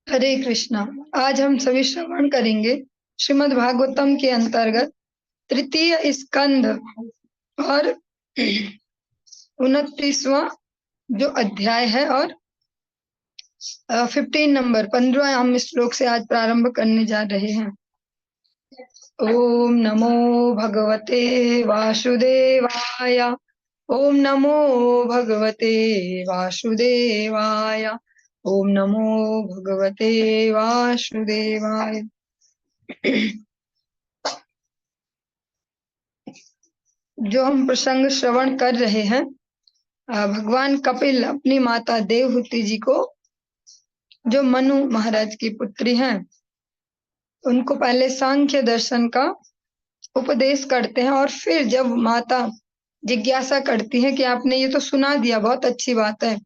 हरे कृष्णा। आज हम सभी श्रवण करेंगे श्रीमद् भागवतम के अंतर्गत तृतीय स्कंध और 29वां जो अध्याय है और 15 हम श्लोक से आज प्रारंभ करने जा रहे हैं। ओम नमो भगवते वासुदेवाय। ओम नमो भगवते वासुदेवाय। ओम नमो भगवते वासुदेवाय। जो हम प्रसंग श्रवण कर रहे हैं, भगवान कपिल अपनी माता देवहूति जी को, जो मनु महाराज की पुत्री हैं, उनको पहले सांख्य दर्शन का उपदेश करते हैं और फिर जब माता जिज्ञासा करती है कि आपने ये तो सुना दिया, बहुत अच्छी बात है,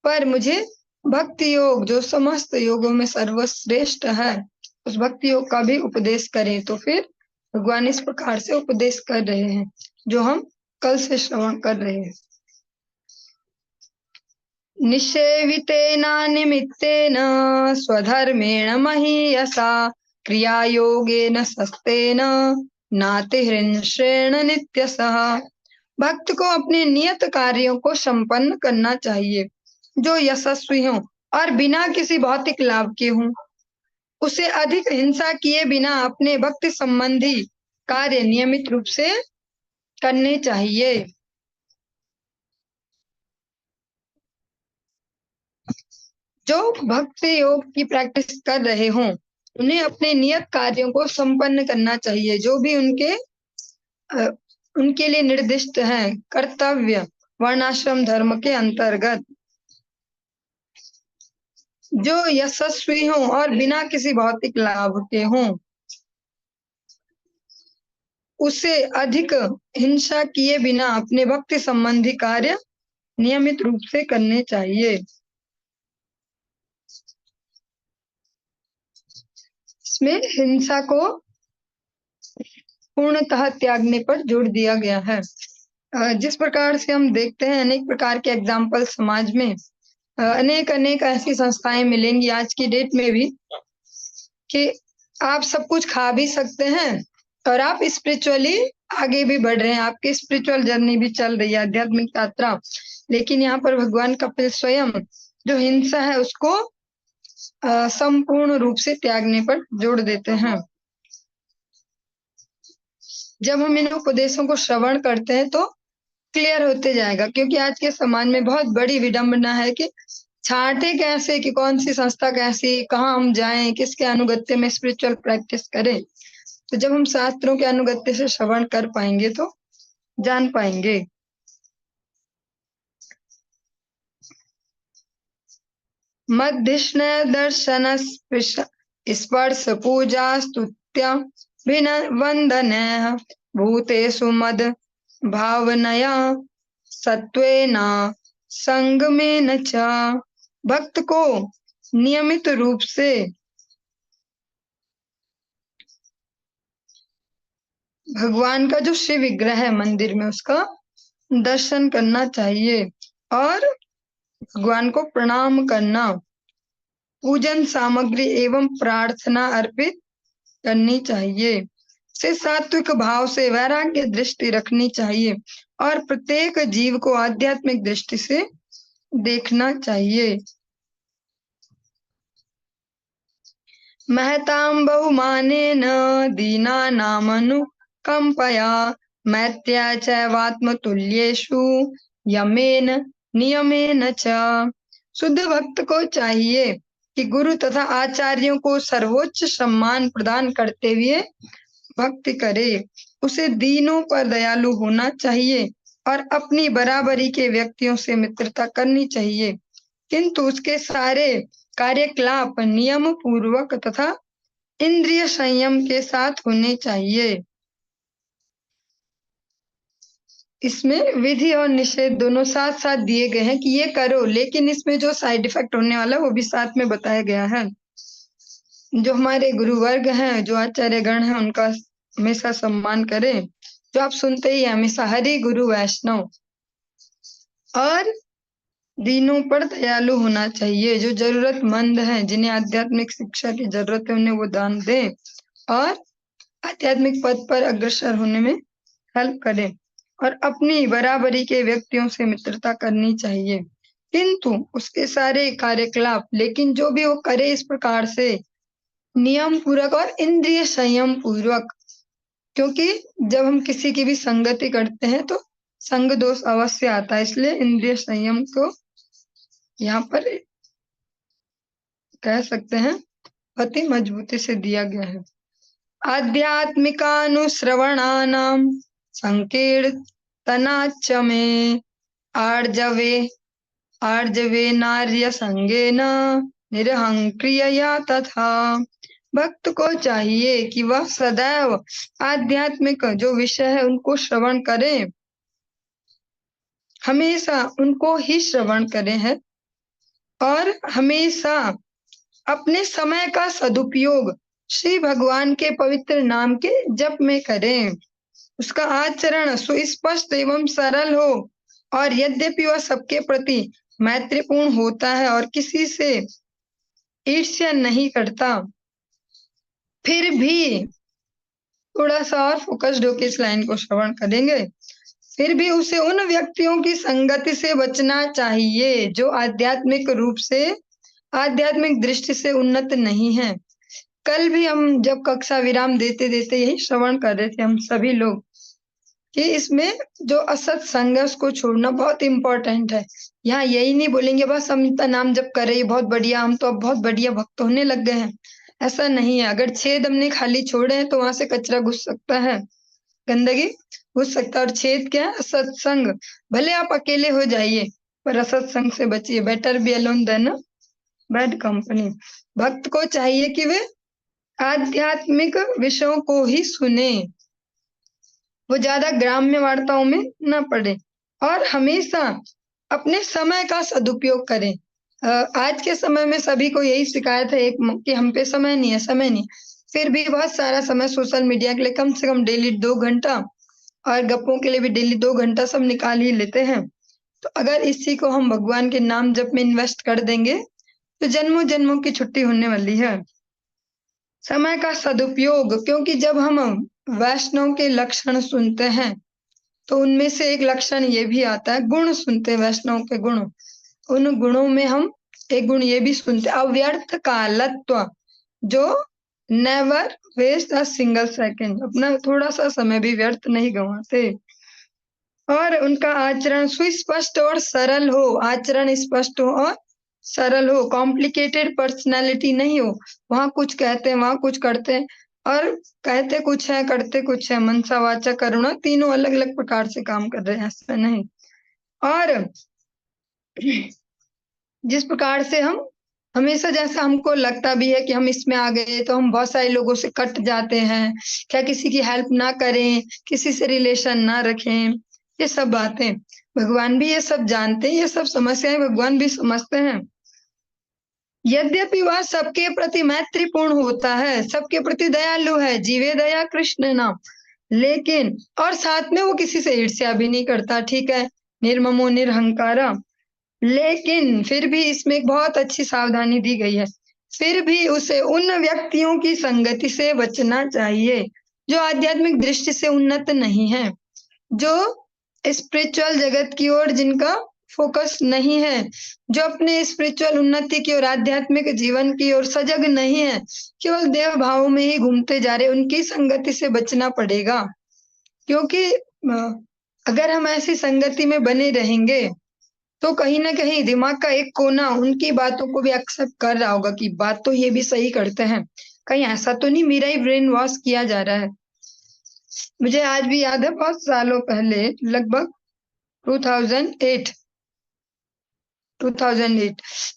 पर मुझे भक्ति योग जो समस्त योगों में सर्वश्रेष्ठ है उस भक्ति योग का भी उपदेश करें। तो फिर भगवान इस प्रकार से उपदेश कर रहे हैं जो हम कल से श्रवण कर रहे हैं। निषेवितेन निमित्तेन स्वधर्मेण महीयसा क्रियायोगेन सस्तेन नातिहृंश्रेण नित्यसः। भक्त को अपने नियत कार्यों को संपन्न करना चाहिए जो यशस्वी हों और बिना किसी भौतिक लाभ के हों। उसे अधिक हिंसा किए बिना अपने भक्ति संबंधी कार्य नियमित रूप से करने चाहिए। जो भक्ति योग की प्रैक्टिस कर रहे हों उन्हें अपने नियत कार्यों को संपन्न करना चाहिए जो भी उनके लिए निर्दिष्ट है कर्तव्य वर्णाश्रम धर्म के अंतर्गत। जो यशस्वी हों और बिना किसी भौतिक लाभ के हों। उसे अधिक हिंसा किए बिना अपने भक्ति संबंधी कार्य नियमित रूप से करने चाहिए। इसमें हिंसा को पूर्णतः त्यागने पर जोर दिया गया है। जिस प्रकार से हम देखते हैं अनेक प्रकार के एग्जाम्पल समाज में, अनेक अनेक ऐसी संस्थाएं मिलेंगी आज की डेट में भी कि आप सब कुछ खा भी सकते हैं और आप स्पिरिचुअली आगे भी बढ़ रहे हैं, आपकी स्पिरिचुअल जर्नी भी चल रही है, आध्यात्मिक यात्रा। लेकिन यहाँ पर भगवान कपिल स्वयं जो हिंसा है उसको संपूर्ण रूप से त्यागने पर जोड़ देते हैं। जब हम इन उपदेशों को श्रवण करते हैं तो क्लियर होते जाएगा, क्योंकि आज के समाज में बहुत बड़ी विडंबना है कि छांटे कैसे कि कौन सी संस्था कैसी, कहाँ हम जाएं, किसके अनुगत्य में स्पिरिचुअल प्रैक्टिस करें। तो जब हम शास्त्रों के अनुगत्य से श्रवण कर पाएंगे तो जान पाएंगे। मध्यष्ण दर्शन स्पर्श पूजा स्तुत्या वंदन भूतेषु मद भावनया सत्वेन संगमेन च। भक्त को नियमित रूप से भगवान का जो शिव विग्रह है मंदिर में उसका दर्शन करना चाहिए और भगवान को प्रणाम करना, पूजन सामग्री एवं प्रार्थना अर्पित करनी चाहिए। से सात्विक भाव से वैराग्य दृष्टि रखनी चाहिए और प्रत्येक जीव को आध्यात्मिक दृष्टि से देखना चाहिए। महतां बहुमानेन दीनानामनुकंपया मैत्र्या चैवात्मतुल्येषु यमेन नियमेन च। शुद्ध भक्त को चाहिए कि गुरु तथा आचार्यों को सर्वोच्च सम्मान प्रदान करते हुए भक्ति करे। उसे दीनों पर दयालु होना चाहिए और अपनी बराबरी के व्यक्तियों से मित्रता करनी चाहिए, किंतु उसके सारे कार्यकलाप नियम पूर्वक तथा इंद्रिय संयम के साथ होने चाहिए। इसमें विधि और निषेध दोनों साथ साथ दिए गए हैं कि ये करो, लेकिन इसमें जो साइड इफेक्ट होने वाला है वो भी साथ में बताया गया है। जो हमारे गुरु वर्ग हैं, जो आचार्य गण हैं, उनका हमेशा सम्मान करें। जो आप सुनते ही हमेशा हरि गुरु वैष्णव। और दीनों पर दयालु होना चाहिए, जो जरूरतमंद हैं, जिन्हें आध्यात्मिक शिक्षा की जरूरत है, उन्हें वो दान दें और आध्यात्मिक पद पर अग्रसर होने में हेल्प करें और अपनी बराबरी के व्यक्तियों से मित्रता करनी चाहिए। किंतु उसके सारे कार्यकलाप, लेकिन जो भी वो करे इस प्रकार से नियम पूर्वक और इंद्रिय संयम पूर्वक, क्योंकि जब हम किसी की भी संगति करते हैं तो संग दोष अवश्य आता है, इसलिए इंद्रिय संयम को यहाँ पर कह सकते हैं बहुत ही मजबूती से दिया गया है। आध्यात्मिकानुश्रवणानां संकीर्तनाच्च मे आर्जवे आर्जवेनार्य संगेन निरहंक्रियया तथा। भक्त को चाहिए कि वह सदैव आध्यात्मिक जो विषय है उनको श्रवण करे, हमेशा उनको ही श्रवण करे है और हमेशा अपने समय का सदुपयोग श्री भगवान के पवित्र नाम के जप में करें। उसका आचरण सुस्पष्ट एवं सरल हो और यद्यपि वह सबके प्रति मैत्रीपूर्ण होता है और किसी से ईर्ष्या नहीं करता, फिर भी थोड़ा सा और फोकस्ड होकर इस लाइन को श्रवण करेंगे, फिर भी उसे उन व्यक्तियों की संगति से बचना चाहिए जो आध्यात्मिक रूप से, आध्यात्मिक दृष्टि से उन्नत नहीं है। कल भी हम जब कक्षा विराम देते देते यही श्रवण कर रहे थे हम सभी लोग कि इसमें जो असत संग है उसको छोड़ना बहुत इंपॉर्टेंट है। यहाँ यही नहीं बोलेंगे बस हम इतना नाम जप कर रहे हैं बहुत बढ़िया, हम तो अब बहुत बढ़िया भक्त होने लग गए हैं, ऐसा नहीं है। अगर छेद हमने खाली छोड़े हैं तो वहां से कचरा घुस सकता है, गंदगी घुस सकता है। और छेद क्या है? सत्संग। भले आप अकेले हो जाइए पर असत्संग से बचिए, better be alone than bad company. भक्त को चाहिए कि वे आध्यात्मिक विषयों को ही सुने, वो ज्यादा ग्राम्य वार्ताओं में न पड़े और हमेशा अपने समय का सदुपयोग करें। आज के समय में सभी को यही शिकायत है एक कि हम पे समय नहीं है, समय नहीं। फिर भी बहुत सारा समय सोशल मीडिया के लिए कम से कम डेली 2 घंटा और गप्पों के लिए भी डेली 2 घंटा सब निकाल ही लेते हैं। तो अगर इसी को हम भगवान के नाम जप में इन्वेस्ट कर देंगे तो जन्मों जन्मों की छुट्टी होने वाली है। समय का सदुपयोग, क्योंकि जब हम वैष्णव के लक्षण सुनते हैं तो उनमें से एक लक्षण ये भी आता है, गुण सुनते हैं वैष्णव के गुण। उन गुणों में हम एक गुण ये भी सुनते हैं, अव्यर्थ कालत्व, जो never waste a single second, अपना थोड़ा सा समय भी व्यर्थ नहीं गंवाते। और उनका आचरण सुस्पष्ट और सरल हो, आचरण स्पष्ट हो और सरल हो, कॉम्प्लिकेटेड पर्सनालिटी नहीं हो। वहां कुछ कहते हैं वहां कुछ करते हैं, और कहते कुछ है करते कुछ है, मनसा वाचा करुणा तीनों अलग अलग प्रकार से काम कर रहे हैं, ऐसा नहीं। और जिस प्रकार से हम हमेशा, जैसा हमको लगता भी है कि हम इसमें आ गए तो हम बहुत सारे लोगों से कट जाते हैं, क्या किसी की हेल्प ना करें, किसी से रिलेशन ना रखें, ये सब बातें भगवान भी ये सब जानते हैं, ये सब समस्याएं भगवान भी समझते हैं। यद्यपि वह सबके प्रति मैत्रीपूर्ण होता है, सबके प्रति दयालु है, जीवे दया कृष्ण नाम, लेकिन और साथ में वो किसी से ईर्ष्या भी नहीं करता, ठीक है, निर्ममो निरहंकारा। लेकिन फिर भी इसमें एक बहुत अच्छी सावधानी दी गई है, फिर भी उसे उन व्यक्तियों की संगति से बचना चाहिए जो आध्यात्मिक दृष्टि से उन्नत नहीं है, जो स्पिरिचुअल जगत की ओर जिनका फोकस नहीं है, जो अपने स्पिरिचुअल उन्नति की ओर, आध्यात्मिक जीवन की ओर सजग नहीं है, केवल देव भाव में ही घूमते जा रहे, उनकी संगति से बचना पड़ेगा। क्योंकि अगर हम ऐसी संगति में बने रहेंगे तो कहीं ना कहीं दिमाग का एक कोना उनकी बातों को भी एक्सेप्ट कर रहा होगा कि बात तो ये भी सही करते हैं, कहीं ऐसा तो नहीं मेरा ही ब्रेन वॉश किया जा रहा है। मुझे आज भी याद है, बहुत सालों पहले, लगभग 2008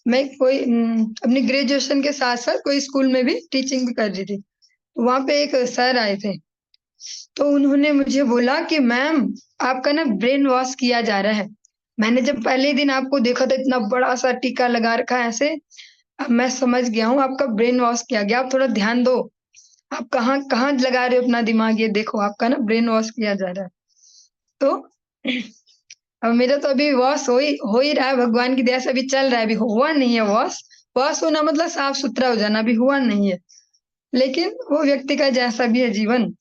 मैं कोई अपनी ग्रेजुएशन के साथ साथ कोई स्कूल में भी टीचिंग भी कर रही थी। तो वहां पे एक सर आए थे, तो उन्होंने मुझे बोला कि मैम आपका ना ब्रेन वॉश किया जा रहा है। मैंने जब पहले दिन आपको देखा था इतना बड़ा सा टीका लगा रखा है ऐसे, अब मैं समझ गया हूँ आपका ब्रेन वॉश किया गया, आप थोड़ा ध्यान दो, आप कहाँ कहाँ लगा रहे हो अपना दिमाग, ये देखो आपका ना ब्रेन वॉश किया जा रहा है। तो अब मेरा तो अभी वॉश हो ही रहा है, भगवान की दया से अभी चल रहा है, अभी हुआ नहीं है वॉश। वॉश होना मतलब साफ सुथरा हो जाना, अभी हुआ नहीं है। लेकिन वो व्यक्ति का जैसा भी है जीवन,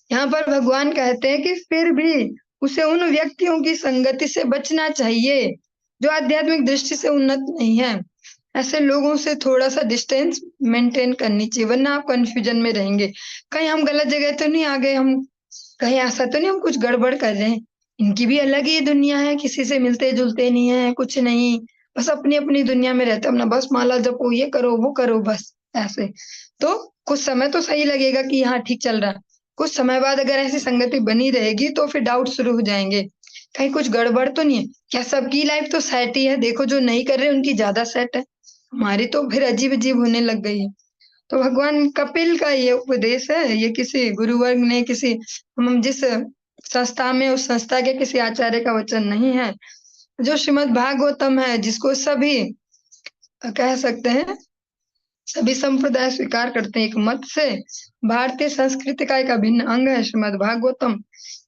यहाँ पर भगवान कहते हैं कि फिर भी उसे उन व्यक्तियों की संगति से बचना चाहिए जो आध्यात्मिक दृष्टि से उन्नत नहीं है। ऐसे लोगों से थोड़ा सा डिस्टेंस मेंटेन करनी चाहिए, वरना आप कंफ्यूजन में रहेंगे। कहीं हम गलत जगह तो नहीं आ गए, हम कहीं ऐसा तो नहीं हम कुछ गड़बड़ कर रहे हैं। इनकी भी अलग ही दुनिया है, किसी से मिलते जुलते नहीं है, कुछ नहीं, बस अपनी अपनी दुनिया में रहते हैं अपना, बस माला जपो, ये करो वो करो, बस ऐसे। तो कुछ समय तो सही लगेगा कि हाँ ठीक चल रहा है, कुछ समय बाद अगर ऐसी संगति बनी रहेगी तो फिर डाउट शुरू हो जाएंगे, कहीं कुछ गड़बड़ तो नहीं है क्या। सबकी लाइफ तो सेट ही है, देखो जो नहीं कर रहे उनकी ज्यादा सेट है, हमारी तो फिर अजीब अजीब होने लग गई है। तो भगवान कपिल का ये उपदेश है, ये किसी गुरुवर्ग ने, किसी हम जिस संस्था में, उस संस्था के किसी आचार्य का वचन नहीं है। जो श्रीमद् भागवतम है, जिसको सभी कह सकते हैं, सभी संप्रदाय स्वीकार करते हैं एक मत से, भारतीय संस्कृति का एक अभिन्न अंग है श्रीमद् भागवतम।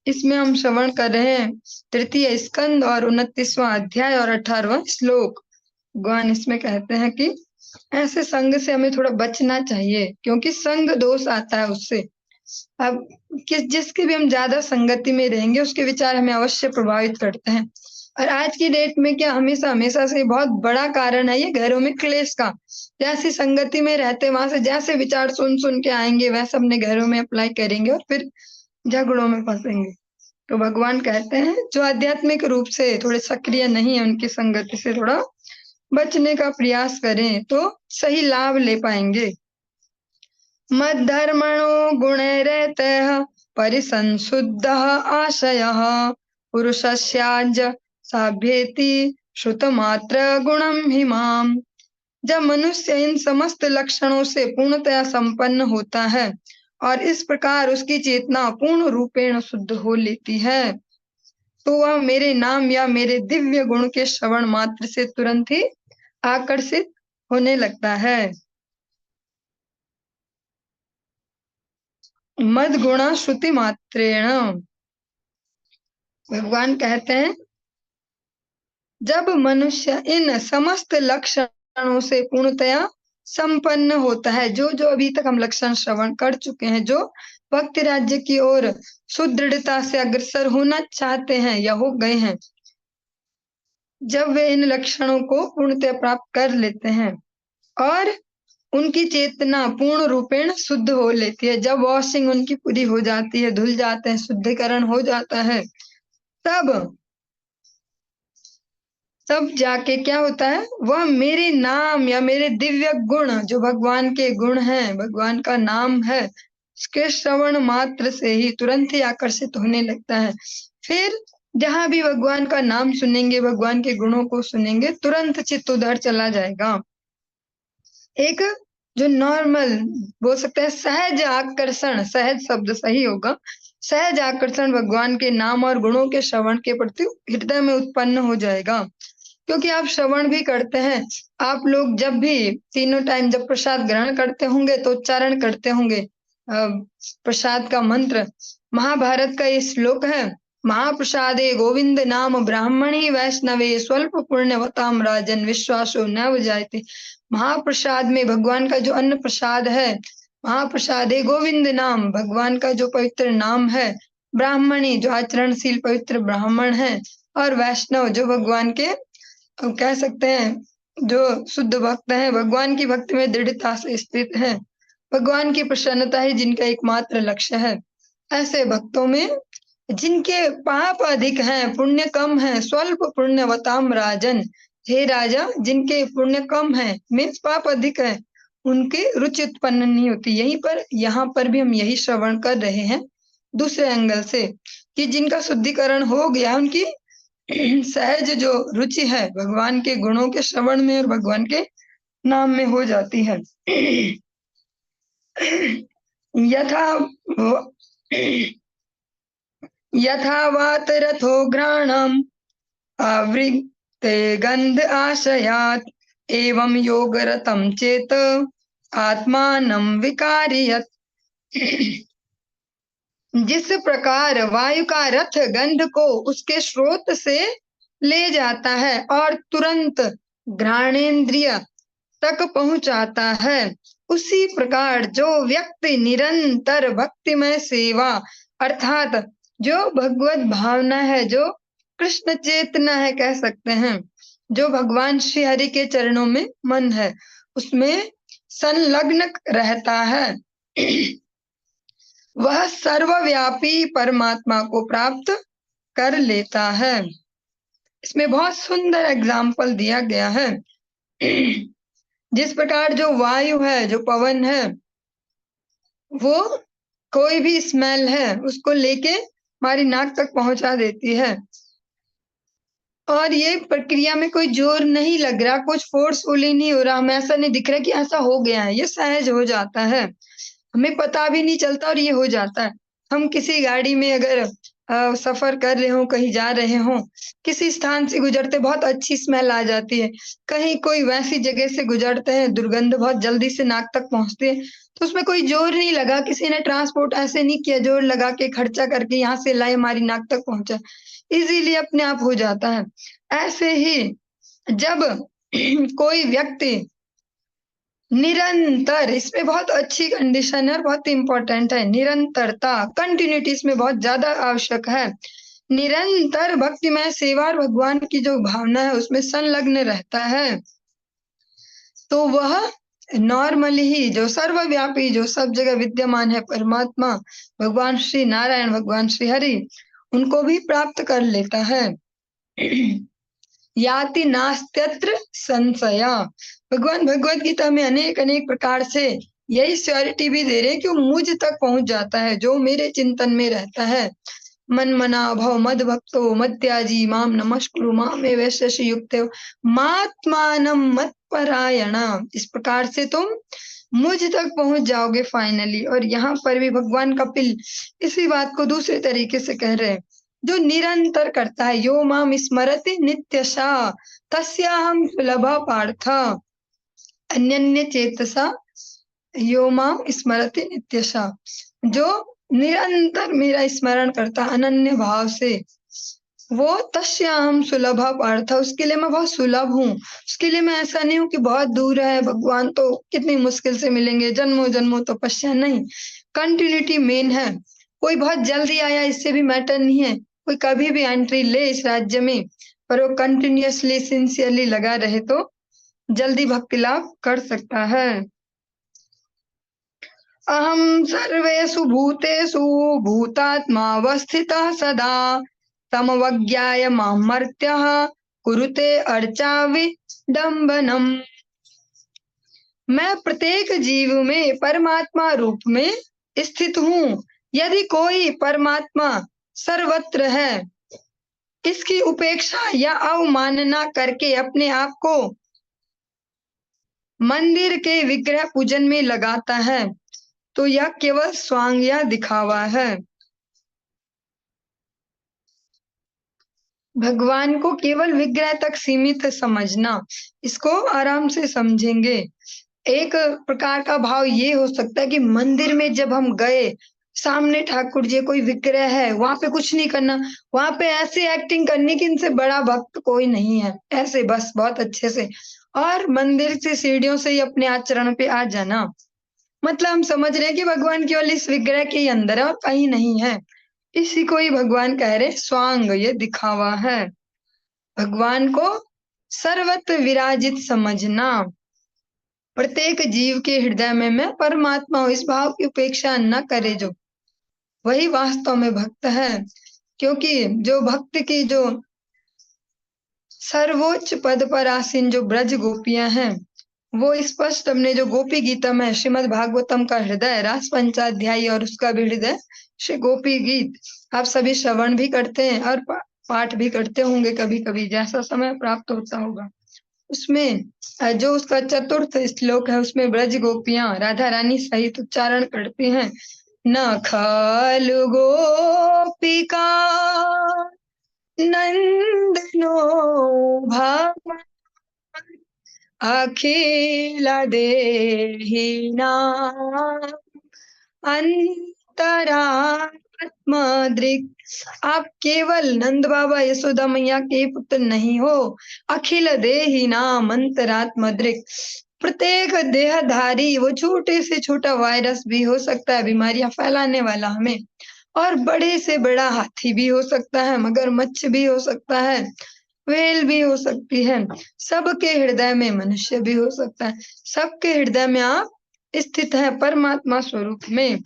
इसमें हम श्रवण कर रहे हैं तृतीय स्कंद और 29वां अध्याय और 18वां श्लोक। भगवान इसमें कहते हैं कि ऐसे संग से हमें थोड़ा बचना चाहिए, क्योंकि संग दोष आता है उससे। अब जिसके भी हम ज्यादा संगति में रहेंगे उसके विचार हमें अवश्य प्रभावित करते हैं। और आज की डेट में क्या, हमेशा हमेशा से बहुत बड़ा कारण है ये घरों में क्लेश का। जैसी संगति में रहते वहां से जैसे विचार सुन सुन के आएंगे वैसे अपने घरों में अप्लाई करेंगे और फिर झगड़ों में फंसेंगे। तो भगवान कहते हैं जो आध्यात्मिक रूप से थोड़े सक्रिय नहीं है उनकी संगति से थोड़ा बचने का प्रयास करें तो सही लाभ ले पाएंगे। मद्धर्मणो गुणैरेतः परिसंशुद्धः आशयः पुरुषस्याज साभ्येति श्रुतमात्र गुणम हिमाम। जब मनुष्य इन समस्त लक्षणों से पूर्णतया संपन्न होता है और इस प्रकार उसकी चेतना पूर्ण रूपेण शुद्ध हो लेती है, तो वह मेरे नाम या मेरे दिव्य गुण के श्रवण मात्र से तुरंत ही आकर्षित होने लगता है। मद गुणा श्रुति मात्रेण। भगवान कहते हैं जब मनुष्य इन समस्त लक्षणों से पूर्णतया संपन्न होता है, जो जो अभी तक हम लक्षण श्रवण कर चुके हैं, जो भक्ति राज्य की ओर सुदृढ़ता से अग्रसर होना चाहते हैं या हो गए हैं, जब वे इन लक्षणों को पूर्णतया प्राप्त कर लेते हैं और उनकी चेतना पूर्ण रूपेण शुद्ध हो लेती है, जब वॉशिंग उनकी पूरी हो जाती है, धुल जाते हैं, शुद्धिकरण हो जाता है, तब तब जाके क्या होता है, वह मेरे नाम या मेरे दिव्य गुण, जो भगवान के गुण हैं, भगवान का नाम है, उसके श्रवण मात्र से ही तुरंत ही आकर्षित होने लगता है। फिर जहां भी भगवान का नाम सुनेंगे, भगवान के गुणों को सुनेंगे, तुरंत चित्त उधर चला जाएगा। एक जो नॉर्मल बोल सकते हैं सहज आकर्षण, सहज शब्द सही होगा, सहज आकर्षण भगवान के नाम और गुणों के श्रवण के प्रति हृदय में उत्पन्न हो जाएगा। क्योंकि आप श्रवण भी करते हैं, आप लोग जब भी तीनों टाइम जब प्रसाद ग्रहण करते होंगे तो उच्चारण करते होंगे प्रसाद का मंत्र। महाभारत का ये श्लोक है, महाप्रसादे गोविंद नाम ब्राह्मणी वैष्णवे स्वल्प पुण्यवताम राजन विश्वासो न जायते। महाप्रसाद में भगवान का जो अन्न प्रसाद है, महाप्रसादे गोविंद नाम, भगवान का जो पवित्र नाम है, ब्राह्मणी जो आचरणशील पवित्र ब्राह्मण है, और वैष्णव जो भगवान के कह सकते हैं जो शुद्ध भक्त हैं, भगवान की भक्ति में दृढ़ता से स्थित है, भगवान की प्रसन्नता ही जिनका एकमात्र लक्ष्य है। ऐसे भक्तों में जिनके पाप अधिक हैं, पुण्य कम है, स्वल्प पुण्यवताम राजन, हे राजा जिनके पुण्य कम है, मीन्स पाप अधिक है, उनकी रुचि उत्पन्न नहीं होती। यहीं पर यहाँ पर भी हम यही श्रवण कर रहे हैं दूसरे एंगल से, कि जिनका शुद्धिकरण हो गया, उनकी सहज जो रुचि है भगवान के गुणों के श्रवण में और भगवान के नाम में हो जाती है। यथा यथावात रथो घ्राणम आवृते गंध आशयात एवं योग रतम चेत आत्मानं विकारियत। जिस प्रकार वायु का रथ गंध को उसके स्रोत से ले जाता है और तुरंत घ्राणेन्द्रिय तक पहुंचाता है, उसी प्रकार जो व्यक्ति निरंतर भक्तिमय सेवा अर्थात जो भगवत भावना है, जो कृष्ण चेतना है कह सकते हैं, जो भगवान श्री हरि के चरणों में मन है, उसमें संलग्न रहता है, वह सर्वव्यापी परमात्मा को प्राप्त कर लेता है। इसमें बहुत सुंदर एग्जाम्पल दिया गया है। जिस प्रकार जो वायु है, जो पवन है, वो कोई भी स्मेल है उसको लेके हमारी नाक तक पहुंचा देती है, और ये प्रक्रिया में कोई जोर नहीं लग रहा, कुछ फोर्सफुली नहीं हो रहा, हमें ऐसा नहीं दिख रहा कि ऐसा हो गया है, ये सहज हो जाता है, हमें पता भी नहीं चलता और ये हो जाता है। हम किसी गाड़ी में अगर सफर कर रहे हो, कहीं जा रहे हो, किसी स्थान से गुजरते बहुत अच्छी स्मेल आ जाती है, कहीं कोई वैसी जगह से गुजरते हैं दुर्गंध बहुत जल्दी से नाक तक पहुंचती है, तो उसमें कोई जोर नहीं लगा, किसी ने ट्रांसपोर्ट ऐसे नहीं किया जोर लगा के खर्चा करके यहाँ से लाए हमारी नाक तक पहुंचा, इजीली अपने आप हो जाता है। ऐसे ही जब कोई व्यक्ति निरंतर, इसमें बहुत अच्छी कंडीशन है और बहुत इंपॉर्टेंट है, निरंतरता, कंटिन्यूटी इसमें बहुत ज्यादा आवश्यक है। निरंतर भक्तिमय सेवा और भगवान की जो भावना है उसमें संलग्न रहता है, तो वह नॉर्मली ही जो सर्वव्यापी, जो सब जगह विद्यमान है परमात्मा, भगवान श्री नारायण, भगवान श्री हरि, उनको भी प्राप्त कर लेता है। याति नास्त्यत्र संशया, भगवान भगवत गीता में अनेक अनेक प्रकार से यही श्योरिटी भी दे रहे हैं कि वो मुझ तक पहुंच जाता है, जो मेरे चिंतन में रहता है। मन मना भव मद भक्तो मत्याजी माम नमस्कुरु मामे वैश्य युक्त मात्मानम मत परायणा, इस प्रकार से तुम मुझ तक पहुंच जाओगे फाइनली। और यहाँ पर भी भगवान कपिल इसी बात को दूसरे तरीके से कह रहे हैं, जो निरंतर करता है, यो माम स्मरति नित्यशा तस्याहम सुलभा पार्थ अन्यन्य चेतसा यो माम स्मरति नित्यशा, जो निरंतर मेरा स्मरण करता अनन्य भाव से, वो तस्याहम सुलभा पार्थ, उसके लिए मैं बहुत सुलभ हूँ, उसके लिए मैं ऐसा नहीं हूँ कि बहुत दूर है भगवान तो कितनी मुश्किल से मिलेंगे, जन्मों जन्मों तपस्या नहीं, कंटिन्यूटी मेन है। कोई बहुत जल्दी आया इससे भी मैटर नहीं है, कोई कभी भी एंट्री ले इस राज्य में, पर वो कंटिन्यूअसली सिंसियरली लगा रहे तो जल्दी भक्ति लाभ कर सकता है। अहम सर्वेषु भूतेषु भूतात्मावस्थितः सदा तमवज्ञाय मां मर्त्यः कुरुते अर्चा विडम्बनम्, मैं प्रत्येक जीव में परमात्मा रूप में स्थित हूँ, यदि कोई परमात्मा सर्वत्र है, इसकी उपेक्षा या अवमानना करके अपने आप को मंदिर के विग्रह पूजन में लगाता है, तो यह केवल स्वांग या दिखावा है। भगवान को केवल विग्रह तक सीमित समझना, इसको आराम से समझेंगे। एक प्रकार का भाव ये हो सकता है कि मंदिर में जब हम गए, सामने ठाकुर जी कोई विग्रह है, वहां पे कुछ नहीं करना, वहां पे ऐसे एक्टिंग करनी कि इनसे बड़ा भक्त कोई नहीं है, ऐसे बस बहुत अच्छे से, और मंदिर से सीढ़ियों से ही अपने आचरण पे आ जाना, मतलब हम समझ रहे हैं कि भगवान केवल इस विग्रह के ही अंदर है और कहीं नहीं है, इसी को ही भगवान कह रहे स्वांग, ये दिखावा है। भगवान को सर्वत्र विराजित समझना, प्रत्येक जीव के हृदय में मैं परमात्मा हूं, इस भाव की उपेक्षा न करे, जो वही वास्तव में भक्त है। क्योंकि जो भक्त की जो सर्वोच्च पद पर आसीन जो ब्रज गोपियां हैं, वो स्पष्ट हमने जो गोपी गीतम है, श्रीमद् भागवतम का हृदय रास पंचाध्यायी और उसका भी हृदय श्री गोपी गीत, आप सभी श्रवण भी करते हैं और पाठ भी करते होंगे कभी कभी, जैसा समय प्राप्त होता होगा। उसमें जो उसका चतुर्थ श्लोक है, उसमें ब्रज गोपियां राधा रानी सहित उच्चारण करती हैं, न खलु गोपिका नंदनो भव अखिला देहिना अंतरा आत्मदृक्, आप केवल नंद बाबा यशोदा मैया के पुत्र नहीं हो, अखिल देही नाम अंतरात्मदृक्, प्रत्येक देहधारी वो छोटे से छोटा वायरस भी हो सकता है, बीमारियां फैलाने वाला हमें, और बड़े से बड़ा हाथी भी हो सकता है, मगरमच्छ भी हो सकता है, व्हेल भी हो सकती है, सबके हृदय में मनुष्य भी हो सकता है, सबके हृदय में आप स्थित है परमात्मा स्वरूप में।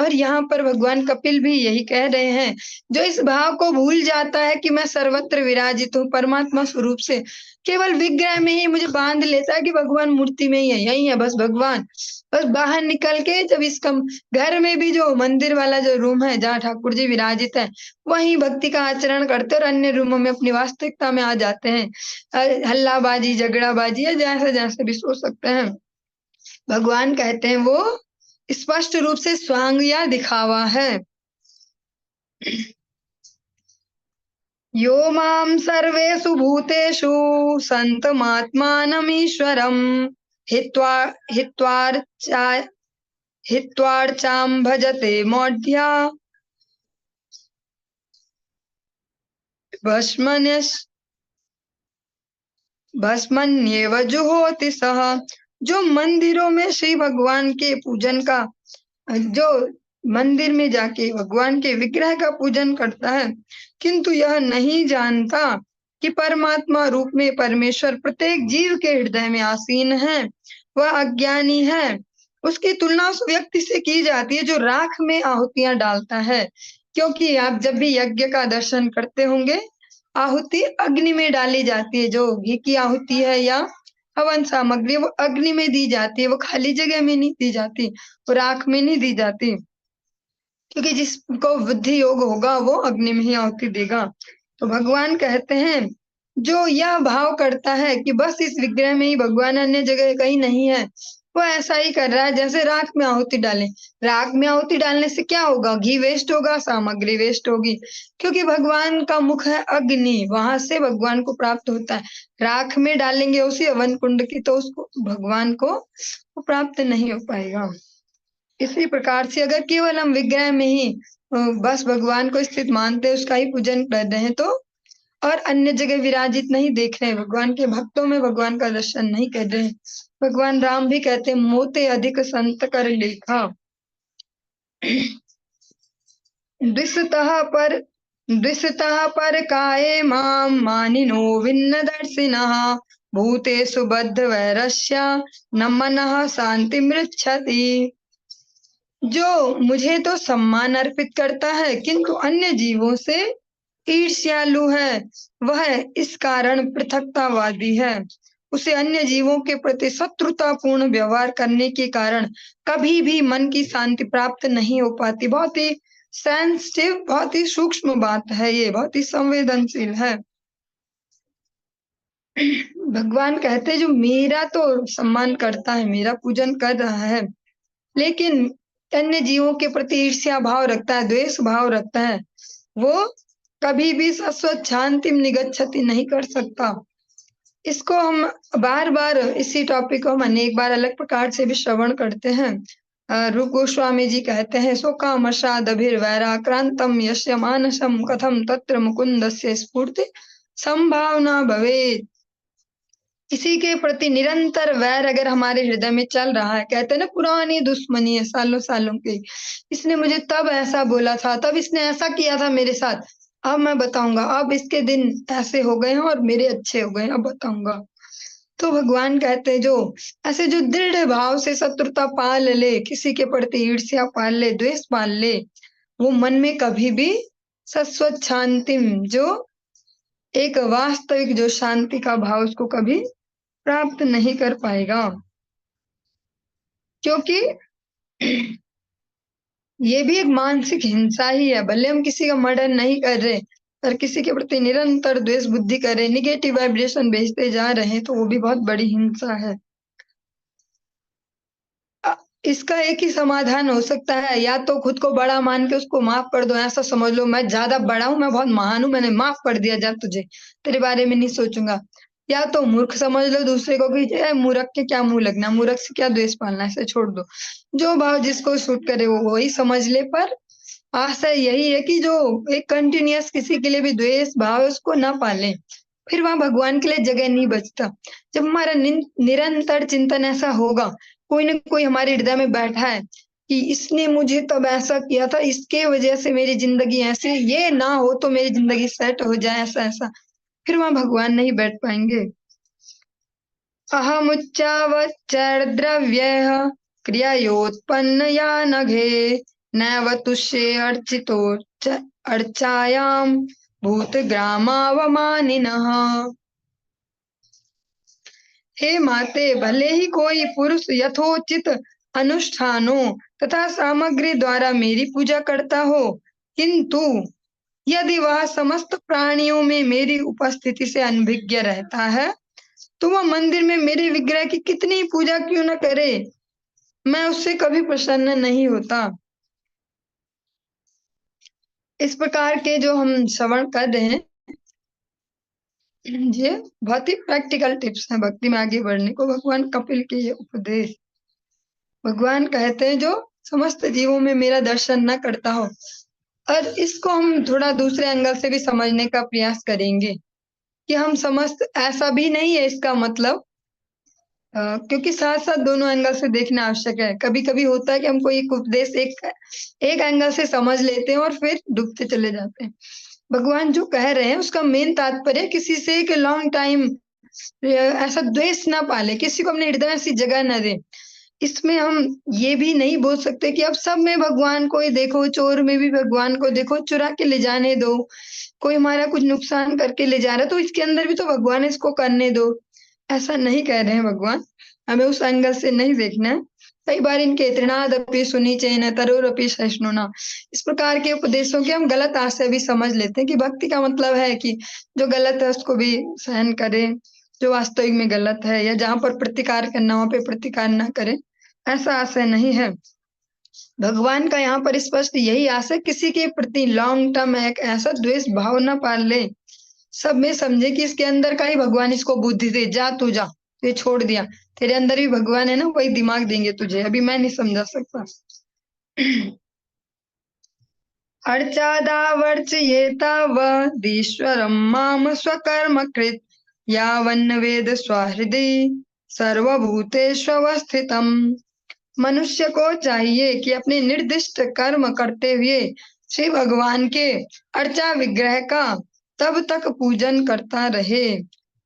और यहाँ पर भगवान कपिल भी यही कह रहे हैं, जो इस भाव को भूल जाता है कि मैं सर्वत्र विराजित हूँ परमात्मा स्वरूप से, केवल विग्रह में ही मुझे बांध लेता है कि भगवान मूर्ति में ही है, यही है बस भगवान, बस बाहर निकल के जब इसका घर में भी जो मंदिर वाला जो रूम है जहाँ ठाकुर जी विराजित है, वहीं भक्ति का आचरण करते और अन्य रूमों में अपनी वास्तविकता में आ जाते हैं, हल्लाबाजी झगड़ाबाजी या जैसे जैसे भी सोच सकते हैं। भगवान कहते हैं वो स्पष्ट रूप से स्वांग या दिखावा है। यो माम सर्वेषु भूतेषु संतमात्मानमीश्वरम् हित्वा हित्वार्चा हित्वार्चां भजते मौढ्या भस्मन्येव जुहोति सः, जो मंदिरों में श्री भगवान के पूजन का, जो मंदिर में जाके भगवान के विग्रह का पूजन करता है किंतु यह नहीं जानता कि परमात्मा रूप में परमेश्वर प्रत्येक जीव के हृदय में आसीन है, वह अज्ञानी है, उसकी तुलना उस व्यक्ति से की जाती है जो राख में आहुतियां डालता है, क्योंकि आप जब भी यज्ञ का दर्शन करते होंगे, आहुति अग्नि में डाली जाती है, जो घी की आहुति है या हवन सामग्री वो अग्नि में दी जाती है, वो खाली जगह में नहीं दी जाती, वो राख में नहीं दी जाती, क्योंकि जिसको बुद्धि योग होगा वो अग्नि में ही आहुति देगा। तो भगवान कहते हैं जो यह भाव करता है कि बस इस विग्रह में ही भगवान, अन्य जगह कहीं नहीं है, वो ऐसा ही कर रहा है जैसे राख में आहुति डाले। राख में आहुति डालने से क्या होगा? घी वेस्ट होगा, सामग्री वेस्ट होगी, क्योंकि भगवान का मुख है अग्नि, वहां से भगवान को प्राप्त होता है। राख में डालेंगे उसी हवन कुंड की तो उसको भगवान को प्राप्त नहीं हो पाएगा। इसी प्रकार से अगर केवल हम विग्रह में ही बस भगवान को स्थित मानते हैं, उसका ही पूजन कर रहे हैं तो, और अन्य जगह विराजित नहीं देख रहे हैं, भगवान के भक्तों में भगवान का दर्शन नहीं कर रहे हैं। भगवान राम भी कहते हैं मोते अधिक संत कर लेखा, द्विषतः पर काये माम मानिनो विन्न दर्शिनः भूतेषु बद्ध वैरस्य न मनः शांति मृच्छति, जो मुझे तो सम्मान अर्पित करता है किंतु अन्य जीवों से ईर्ष्यालु है, वह इस कारण पृथकतावादी है, उसे अन्य जीवों के प्रति शत्रुतापूर्ण व्यवहार करने के कारण कभी भी मन की शांति प्राप्त नहीं हो पाती। बहुत ही सेंसिटिव, बहुत ही सूक्ष्म बात है ये, बहुत ही संवेदनशील है। भगवान कहते हैं जो मेरा तो सम्मान करता है, मेरा पूजन कर रहा है, लेकिन अन्य जीवों के प्रति ईर्ष्या भाव रखता है, द्वेष भाव रखता है, वो कभी भी शाश्वत शांतिम निगच्छति नहीं कर सकता। इसको हम बार बार, इसी टॉपिक को हम अनेक बार अलग प्रकार से भी श्रवण करते हैं। रूप गोस्वामी जी कहते हैं सो कामशादभिर्वैराक्रांतम यस्य मानसम कथम तत्र मुकुंदस्य स्फूर्ति संभावना भवेत्। किसी के प्रति निरंतर वैर अगर हमारे हृदय में चल रहा है, कहते हैं ना पुरानी दुश्मनी है सालों सालों की, इसने मुझे तब ऐसा बोला था, तब इसने ऐसा किया था मेरे साथ, अब मैं बताऊंगा, अब इसके दिन ऐसे हो गए हैं और मेरे अच्छे हो गए हैं, अब बताऊंगा। तो भगवान कहते हैं जो ऐसे जो दृढ़ भाव से शत्रुता पाल ले, किसी के प्रति ईर्ष्या पाल ले, द्वेष पाल ले, वो मन में कभी भी शाश्वत शांतिम, जो एक वास्तविक जो शांति का भाव, उसको कभी प्राप्त नहीं कर पाएगा। क्योंकि ये भी एक मानसिक हिंसा ही है, भले हम किसी का मर्डर नहीं कर रहे, पर किसी के प्रति निरंतर द्वेष बुद्धि कर रहे, निगेटिव वाइब्रेशन भेजते जा रहे हैं, तो वो भी बहुत बड़ी हिंसा है। इसका एक ही समाधान हो सकता है, या तो खुद को बड़ा मान के उसको माफ कर दो, ऐसा समझ लो मैं ज्यादा बड़ा हूं, मैं बहुत महान हूं, मैंने माफ कर दिया, जा तुझे, तेरे बारे में नहीं सोचूंगा। या तो मूर्ख समझ लो दूसरे को कि मूर्ख के क्या मुंह लगना, मूर्ख से क्या द्वेष पालना, ऐसे छोड़ दो। जो भाव जिसको सूट करे वो वही समझ ले, पर आशय यही है कि जो एक कंटिन्यूअस किसी के लिए भी द्वेष भाव है उसको ना पाले, फिर वहां भगवान के लिए जगह नहीं बचता। जब हमारा निरंतर चिंतन ऐसा होगा, कोई ना कोई हमारे हृदय में बैठा है कि इसने मुझे तब ऐसा किया था, इसके वजह से मेरी जिंदगी ऐसी, ये ना हो तो मेरी जिंदगी सेट हो जाए, ऐसा ऐसा, फिर वहां भगवान नहीं बैठ पाएंगे। अहमुच्चावचरद्रव्यः क्रिययोत्पन्न या नघे नैव तुष्ये अर्चितो अर्चायां भूतग्रामावमानिनः। हे माते, भले ही कोई पुरुष यथोचित अनुष्ठानों तथा सामग्री द्वारा मेरी पूजा करता हो, किंतु यदि वह समस्त प्राणियों में मेरी उपस्थिति से अनभिज्ञ रहता है, तो वह मंदिर में मेरे विग्रह की कितनी पूजा क्यों न करे, मैं उससे कभी प्रसन्न नहीं होता। इस प्रकार के जो हम श्रवण कर रहे हैं, ये बहुत ही प्रैक्टिकल टिप्स हैं भक्ति में आगे बढ़ने को। भगवान कपिल के ये उपदेश, भगवान कहते हैं जो समस्त जीवों में मेरा दर्शन न करता हो। और इसको हम थोड़ा दूसरे एंगल से भी समझने का प्रयास करेंगे कि हम समस्त ऐसा भी नहीं है इसका मतलब, क्योंकि साथ साथ दोनों एंगल से देखना आवश्यक है। कभी कभी होता है कि हमको एक उपदेश एक एंगल से समझ लेते हैं और फिर डूबते चले जाते हैं। भगवान जो कह रहे हैं उसका मेन तात्पर्य किसी से एक लॉन्ग टाइम ऐसा द्वेष ना पाले, किसी को अपने हृदय में ऐसी जगह न दे। इसमें हम ये भी नहीं बोल सकते कि अब सब में भगवान को ही देखो, चोर में भी भगवान को देखो, चुरा के ले जाने दो, कोई हमारा कुछ नुकसान करके ले जा रहा है तो इसके अंदर भी तो भगवान है, इसको करने दो। ऐसा नहीं कह रहे हैं भगवान, हमें उस एंगल से नहीं देखना है। कई बार इनके तृणादपि सुनिचेन तरोरपि सहिष्णुना, इस प्रकार के उपदेशों के हम गलत आशय भी समझ लेते हैं कि भक्ति का मतलब है कि जो गलत है उसको भी सहन करें, जो वास्तविक में गलत है या जहां पर प्रतिकार करना वहां पे प्रतिकार ना करें, ऐसा आशय नहीं है। भगवान का यहाँ पर स्पष्ट यही आशय, किसी के प्रति लॉन्ग टर्म एक ऐसा द्वेष भाव न पाल ले, सब में समझे कि इसके अंदर का ही भगवान इसको बुद्धि दे, जा तू जा, ये छोड़ दिया, तेरे अंदर भी भगवान है ना, वही दिमाग देंगे तुझे, अभी मैं नहीं समझा सकता। अर्चादावर्चयेतावदीश्वरं माम स्वकर्म कृत यावन्न वेद स्वहृदि सर्वभूतेष्वस्थितम्। मनुष्य को चाहिए कि अपने निर्दिष्ट कर्म करते हुए श्री भगवान के अर्चा विग्रह का तब तक पूजन करता रहे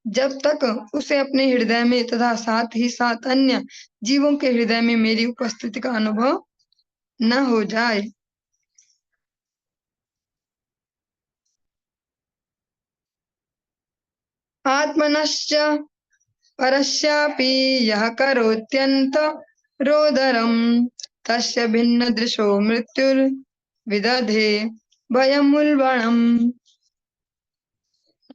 जब तक उसे अपने हृदय में तथा साथ ही साथ अन्य जीवों के हृदय में मेरी उपस्थिति का अनुभव न हो जाए। आत्मनश्च परस्यापि यः करोत्यन्त रोदरम तस्य भिन्न दृशो मृत्युर्विदधे भयमुल्बणम्।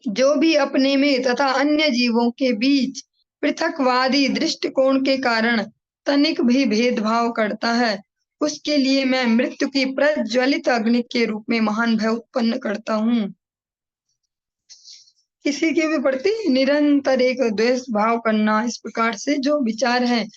जो भी अपने में तथा अन्य जीवों के बीच पृथकवादी दृष्टिकोण के कारण तनिक भी भेदभाव करता है, उसके लिए मैं मृत्यु की प्रज्वलित अग्नि के रूप में महान भय उत्पन्न करता हूँ। किसी के भी प्रति निरंतर एक द्वेष भाव करना, इस प्रकार से जो विचार है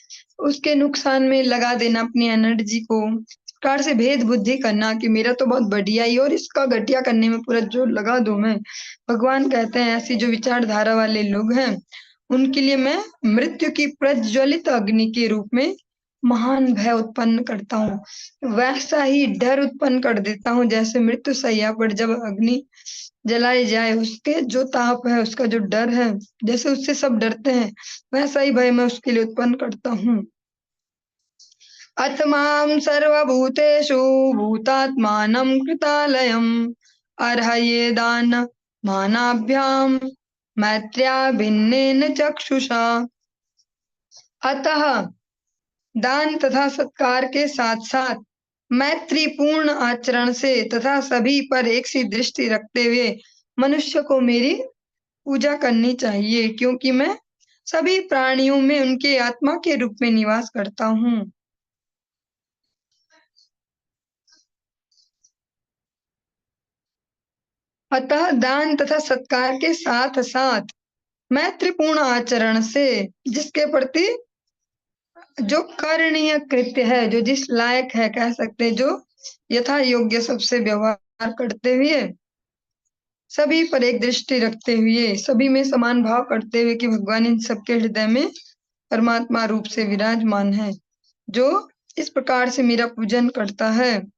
उसके नुकसान में लगा देना अपनी एनर्जी को, इस प्रकार से भेद बुद्धि करना कि मेरा तो बहुत बढ़िया ही और इसका घटिया करने में पूरा जोर लगा दूं मैं। भगवान कहते हैं ऐसी जो विचारधारा वाले लोग हैं उनके लिए मैं मृत्यु की प्रज्वलित अग्नि के रूप में महान भय उत्पन्न करता हूँ, वैसा ही डर उत्पन्न कर देता हूँ जैसे मृत्यु शैया पर जब अग्नि जलाई जाए उसके जो ताप है, उसका जो डर है, जैसे उससे सब डरते हैं, वैसा ही भय मैं उसके लिए उत्पन्न करता हूँ। अतमाम सर्वभूतेषु भूतात्मानं कृतालयम् अर्हये दान मानाभ्याम मैत्र्या भिन्नेन चक्षुषा। अतः दान तथा सत्कार के साथ साथ मैत्रीपूर्ण आचरण से तथा सभी पर एक सी दृष्टि रखते हुए मनुष्य को मेरी पूजा करनी चाहिए, क्योंकि मैं सभी प्राणियों में उनके आत्मा के रूप में निवास करता हूँ। अतः दान तथा सत्कार के साथ साथ मैत्रीपूर्ण आचरण से, जिसके प्रति जो करणीय कृत्य है, जो जिस लायक है कह सकते हैं, जो यथा योग्य सबसे व्यवहार करते हुए, सभी पर एक दृष्टि रखते हुए, सभी में समान भाव करते हुए कि भगवान इन सबके हृदय में परमात्मा रूप से विराजमान है। जो इस प्रकार से मेरा पूजन करता है,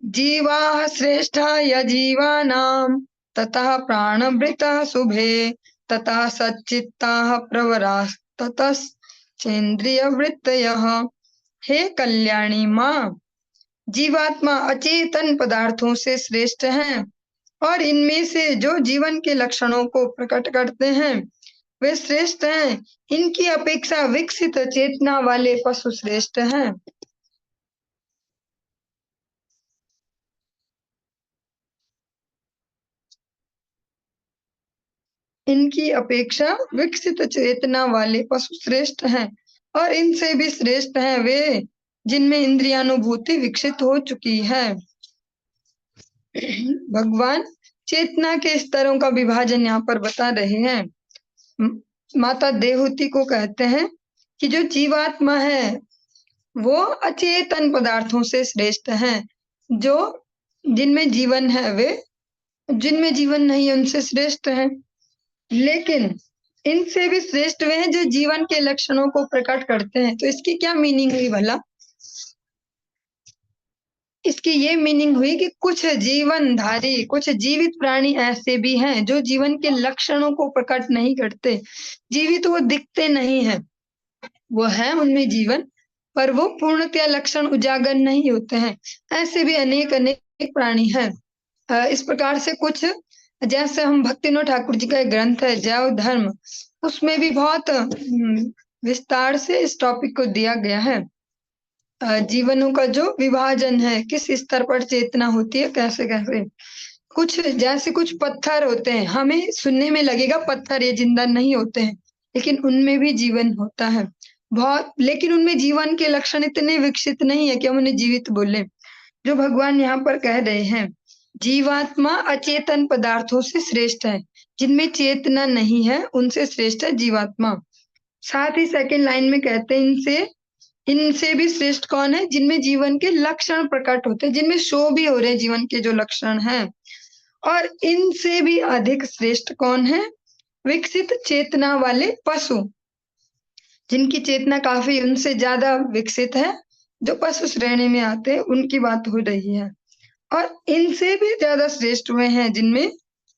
जीवाः श्रेष्ठा यजीवानां ततः प्राणभृतः शुभे ततः सच्चित्ताः प्रवरास्ततश्चेन्द्रियवृत्तयः। हे कल्याणी माँ, जीवात्मा अचेतन पदार्थों से श्रेष्ठ हैं और इनमें से जो जीवन के लक्षणों को प्रकट करते हैं वे श्रेष्ठ हैं। इनकी अपेक्षा विकसित चेतना वाले पशु श्रेष्ठ हैं। इनकी अपेक्षा विकसित चेतना वाले पशु श्रेष्ठ हैं और इनसे भी श्रेष्ठ हैं वे जिनमें इंद्रियानुभूति विकसित हो चुकी है। भगवान चेतना के स्तरों का विभाजन यहाँ पर बता रहे हैं। माता देवहूति को कहते हैं कि जो जीवात्मा है वो अचेतन पदार्थों से श्रेष्ठ हैं। जो जिनमें जीवन है वे जिनमें जीवन नहीं है उनसे श्रेष्ठ हैं। लेकिन इनसे भी श्रेष्ठ वे हैं जो जीवन के लक्षणों को प्रकट करते हैं। तो इसकी क्या मीनिंग हुई भला? इसकी ये मीनिंग हुई कि कुछ जीवनधारी, कुछ जीवित प्राणी ऐसे भी हैं जो जीवन के लक्षणों को प्रकट नहीं करते। जीवित वो दिखते नहीं है, वो है उनमें जीवन, पर वो पूर्णतया लक्षण उजागर नहीं होते हैं। ऐसे भी अनेक अनेक प्राणी हैं। इस प्रकार से कुछ, जैसे हम भक्तिविनोद ठाकुर जी का एक ग्रंथ है जैव धर्म, उसमें भी बहुत विस्तार से इस टॉपिक को दिया गया है। जीवनों का जो विभाजन है, किस स्तर पर चेतना होती है, कैसे कैसे। कुछ जैसे कुछ पत्थर होते हैं, हमें सुनने में लगेगा पत्थर ये जिंदा नहीं होते हैं, लेकिन उनमें भी जीवन होता है बहुत। लेकिन उनमें जीवन के लक्षण इतने विकसित नहीं है कि हम उन्हें जीवित बोले। जो भगवान यहाँ पर कह रहे हैं, जीवात्मा अचेतन पदार्थों से श्रेष्ठ है, जिनमें चेतना नहीं है उनसे श्रेष्ठ है जीवात्मा। साथ ही सेकंड लाइन में कहते हैं इनसे भी श्रेष्ठ कौन है? जिनमें जीवन के लक्षण प्रकट होते हैं, जिनमें शो भी हो रहे हैं जीवन के जो लक्षण हैं। और इनसे भी अधिक श्रेष्ठ कौन है? विकसित चेतना वाले पशु, जिनकी चेतना काफी उनसे ज्यादा विकसित है, जो पशु श्रेणी में आते हैं, उनकी बात हो रही है। और इनसे भी ज्यादा श्रेष्ठ वे हैं जिनमें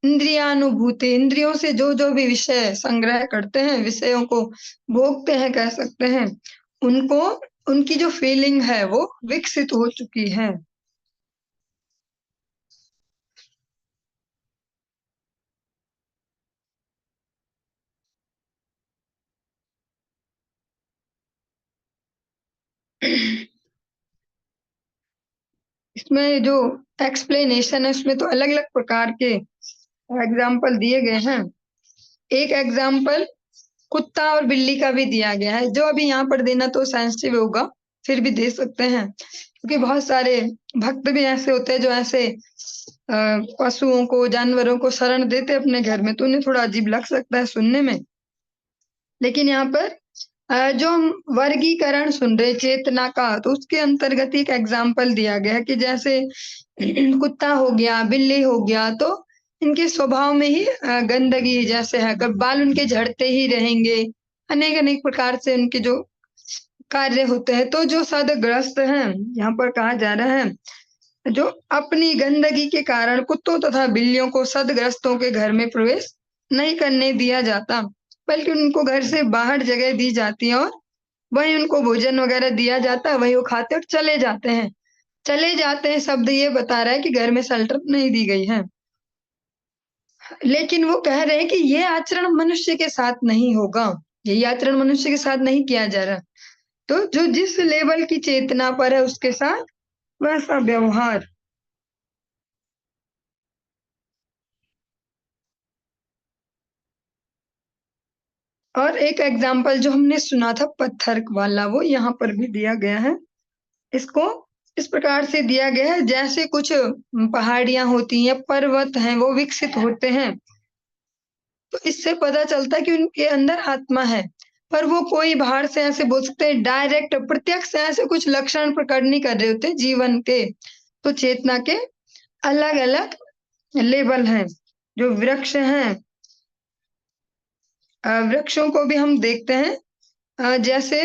इंद्रियानुभूति, इंद्रियों से जो जो भी विषय संग्रह करते हैं, विषयों को भोगते हैं कह सकते हैं, उनको उनकी जो फीलिंग है वो विकसित हो चुकी है। इसमें जो एक्सप्लेनेशन है उसमें तो अलग अलग प्रकार के एग्जाम्पल दिए गए हैं। एक एग्जाम्पल कुत्ता और बिल्ली का भी दिया गया है, जो अभी यहाँ पर देना तो सेंसिटिव होगा, फिर भी दे सकते हैं, क्योंकि बहुत सारे भक्त भी ऐसे होते हैं जो ऐसे पशुओं को, जानवरों को शरण देते अपने घर में, तो उन्हें थोड़ा अजीब लग सकता है सुनने में। लेकिन यहाँ पर जो हम वर्गीकरण सुन रहे चेतना का, तो उसके अंतर्गत एक एग्जाम्पल दिया गया है कि जैसे कुत्ता हो गया, बिल्ली हो गया, तो इनके स्वभाव में ही गंदगी जैसे है, कब बाल उनके झड़ते ही रहेंगे, अनेक अनेक प्रकार से उनके जो कार्य होते हैं। तो जो सदग्रस्त हैं, यहाँ पर कहा जा रहा है, जो अपनी गंदगी के कारण कुत्तों तथा बिल्लियों को सदग्रस्तों के घर में प्रवेश नहीं करने दिया जाता, बल्कि उनको घर से बाहर जगह दी जाती है और वहीं उनको भोजन वगैरह दिया जाता है, वहीं वो खाते और चले जाते हैं। चले जाते हैं शब्द ये बता रहा है कि घर में शेल्टर नहीं दी गई है। लेकिन वो कह रहे हैं कि ये आचरण मनुष्य के साथ नहीं होगा, यही आचरण मनुष्य के साथ नहीं किया जा रहा। तो जो जिस लेवल की चेतना पर है उसके साथ वैसा व्यवहार। और एक एग्जाम्पल जो हमने सुना था पत्थर वाला, वो यहाँ पर भी दिया गया है। इसको इस प्रकार से दिया गया है, जैसे कुछ पहाड़ियां होती हैं, पर्वत हैं, वो विकसित होते हैं, तो इससे पता चलता है कि उनके अंदर आत्मा है। पर वो कोई बाहर से ऐसे बोल सकते हैं डायरेक्ट प्रत्यक्ष ऐसे कुछ लक्षण प्रकट नहीं कर रहे होते जीवन के। तो चेतना के अलग अलग लेवल हैं। जो वृक्ष हैं, वृक्षों को भी हम देखते हैं, जैसे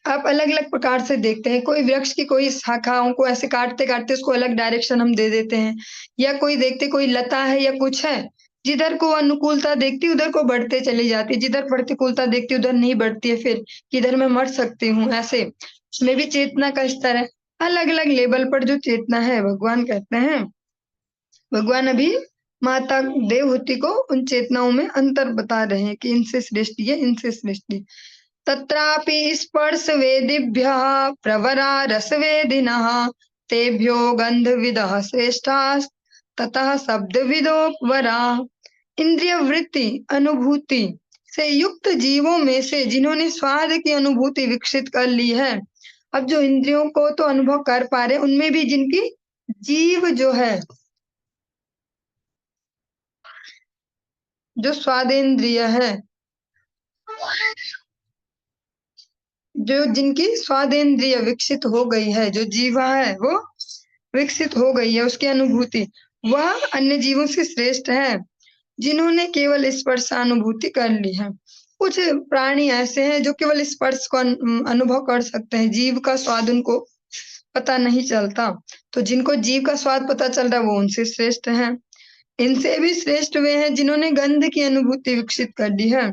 आप अलग अलग प्रकार से देखते हैं। कोई वृक्ष की कोई शाखाओं को ऐसे काटते काटते उसको अलग डायरेक्शन हम दे देते हैं, या कोई देखते कोई लता है या कुछ है, जिधर को अनुकूलता देखती उधर को बढ़ते चली जाती है, जिधर प्रतिकूलता देखती उधर नहीं बढ़ती है, फिर किधर मैं मर सकती हूँ। ऐसे उसमें भी चेतना का स्तर है। अलग अलग लेवल पर जो चेतना है, भगवान कहते हैं, भगवान अभी माता देवहूति को उन चेतनाओं में अंतर बता रहे हैं कि इनसे सृष्टि है, इनसे सृष्टि। तत्रापि स्पर्शवेदिभ्यः प्रवरा रसवेदिनः तेभ्यो गन्धविदः श्रेष्ठाः ततः शब्दविदो वरा। इंद्रिय वृत्ति अनुभूति से युक्त जीवों में से जिन्होंने स्वाद की अनुभूति विकसित कर ली है, अब जो इंद्रियों को तो अनुभव कर पा रहे, उनमें भी जिनकी जीव जो है, जो स्वादेंद्रिय है, जो जिनकी स्वादेंद्रिय विकसित हो गई है, जो जीवा है वो विकसित हो गई है, उसकी अनुभूति वह अन्य जीवों से श्रेष्ठ है जिन्होंने केवल स्पर्शानुभूति कर ली है। कुछ प्राणी ऐसे हैं जो केवल स्पर्श को अनुभव कर सकते हैं, जीव का स्वाद उनको पता नहीं चलता। तो जिनको जीव का स्वाद पता चल रहा है वो उनसे श्रेष्ठ हैं। इनसे भी श्रेष्ठ वे हैं जिन्होंने गंध की अनुभूति विकसित कर ली है।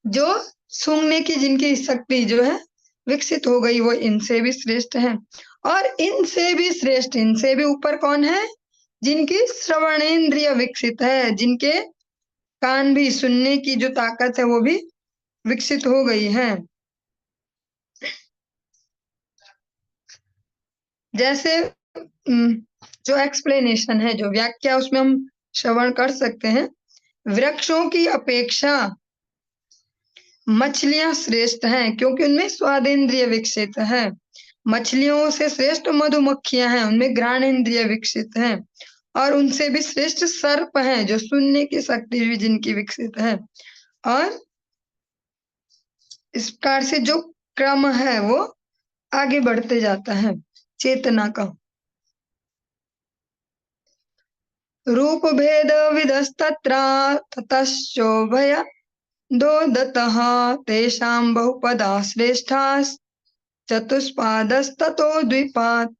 जो सूंघने की जिनकी शक्ति जो है विकसित हो गई, वो इनसे भी श्रेष्ठ है। और इनसे भी श्रेष्ठ, इनसे भी ऊपर कौन है? जिनकी श्रवणेंद्रिय विकसित है, जिनके कान भी सुनने की जो ताकत है वो भी विकसित हो गई है। जैसे जो एक्सप्लेनेशन है, जो व्याख्या, उसमें हम श्रवण कर सकते हैं। वृक्षों की अपेक्षा मछलियां श्रेष्ठ हैं क्योंकि उनमें स्वादेंद्रिय विकसित है। मछलियों से श्रेष्ठ मधुमक्खियां हैं, उनमें घ्राणेंद्रिय विकसित है। और उनसे भी श्रेष्ठ सर्प हैं, जो सुनने की शक्ति भी जिनकी विकसित है। और इस प्रकार से जो क्रम है वो आगे बढ़ते जाता है चेतना का। रूप भेद विदस्तत्र ततश्चोभय दो दतः तेषां बहुपदा श्रेष्ठास् चतुष्पादस्ततो द्विपाद।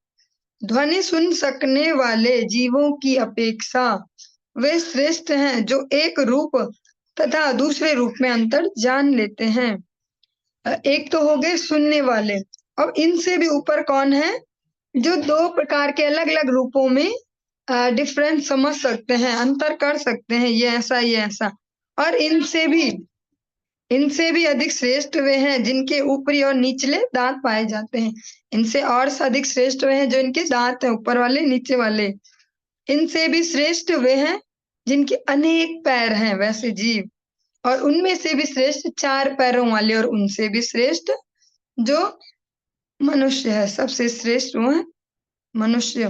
ध्वनि सुन सकने वाले जीवों की अपेक्षा वे श्रेष्ठ हैं जो एक रूप तथा दूसरे रूप में अंतर जान लेते हैं। एक तो हो गए सुनने वाले, अब इनसे भी ऊपर कौन है? जो दो प्रकार के अलग अलग रूपों में डिफरेंस समझ सकते हैं, अंतर कर सकते हैं, ये ऐसा ये ऐसा। और इनसे भी अधिक श्रेष्ठ वे हैं जिनके ऊपरी और निचले दांत पाए जाते हैं। इनसे और अधिक श्रेष्ठ वे हैं जो इनके दांत हैं, ऊपर वाले नीचे वाले। इनसे भी श्रेष्ठ वे हैं जिनके अनेक पैर हैं, वैसे जीव। और उनमें से भी श्रेष्ठ चार पैरों वाले, और उनसे भी श्रेष्ठ जो मनुष्य है, सबसे श्रेष्ठ वो है मनुष्य।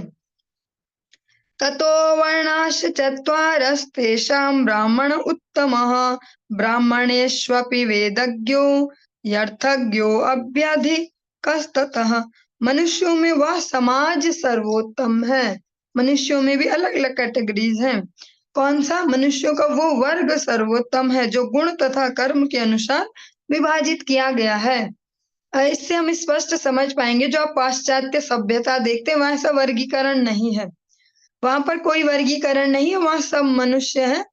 ततो वर्णाश्च चत्वारस्तेषां ब्राह्मण उत्तमः ब्राह्मणेष्वपि वेदज्ञो यर्थज्ञो अभ्यधिकस्ततः। मनुष्यों में वह समाज सर्वोत्तम है। मनुष्यों में भी अलग अलग कैटेगरीज हैं। कौन सा? मनुष्यों का वो वर्ग सर्वोत्तम है जो गुण तथा कर्म के अनुसार विभाजित किया गया है। इससे हम स्पष्ट समझ पाएंगे, जो आप पाश्चात्य सभ्यता देखते हैं वहां ऐसा वर्गीकरण नहीं है। वहां पर कोई वर्गीकरण नहीं है, वहां सब मनुष्य है।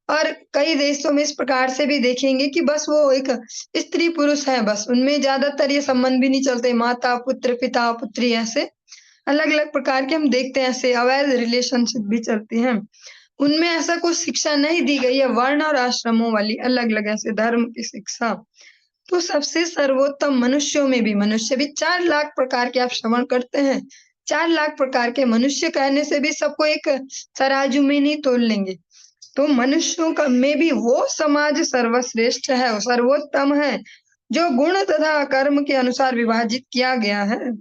और कई देशों में इस प्रकार से भी देखेंगे कि बस वो एक स्त्री पुरुष है, बस उनमें ज्यादातर ये संबंध भी नहीं चलते, माता पुत्र पिता पुत्री, ऐसे अलग अलग प्रकार के हम देखते हैं। ऐसे अवैध रिलेशनशिप भी चलती हैं। उनमें ऐसा कुछ शिक्षा नहीं दी गई है, वर्ण और आश्रमों वाली अलग अलग ऐसे धर्म की शिक्षा। तो सबसे सर्वोत्तम मनुष्यों में भी, मनुष्य भी 4 लाख प्रकार के आप श्रवण करते हैं, 4 लाख प्रकार के मनुष्य कहने से भी सबको एक तराजू में नहीं तोल लेंगे। तो मनुष्यों का में भी वो समाज सर्वश्रेष्ठ है, सर्वोत्तम है, जो गुण तथा कर्म के अनुसार विभाजित किया गया है।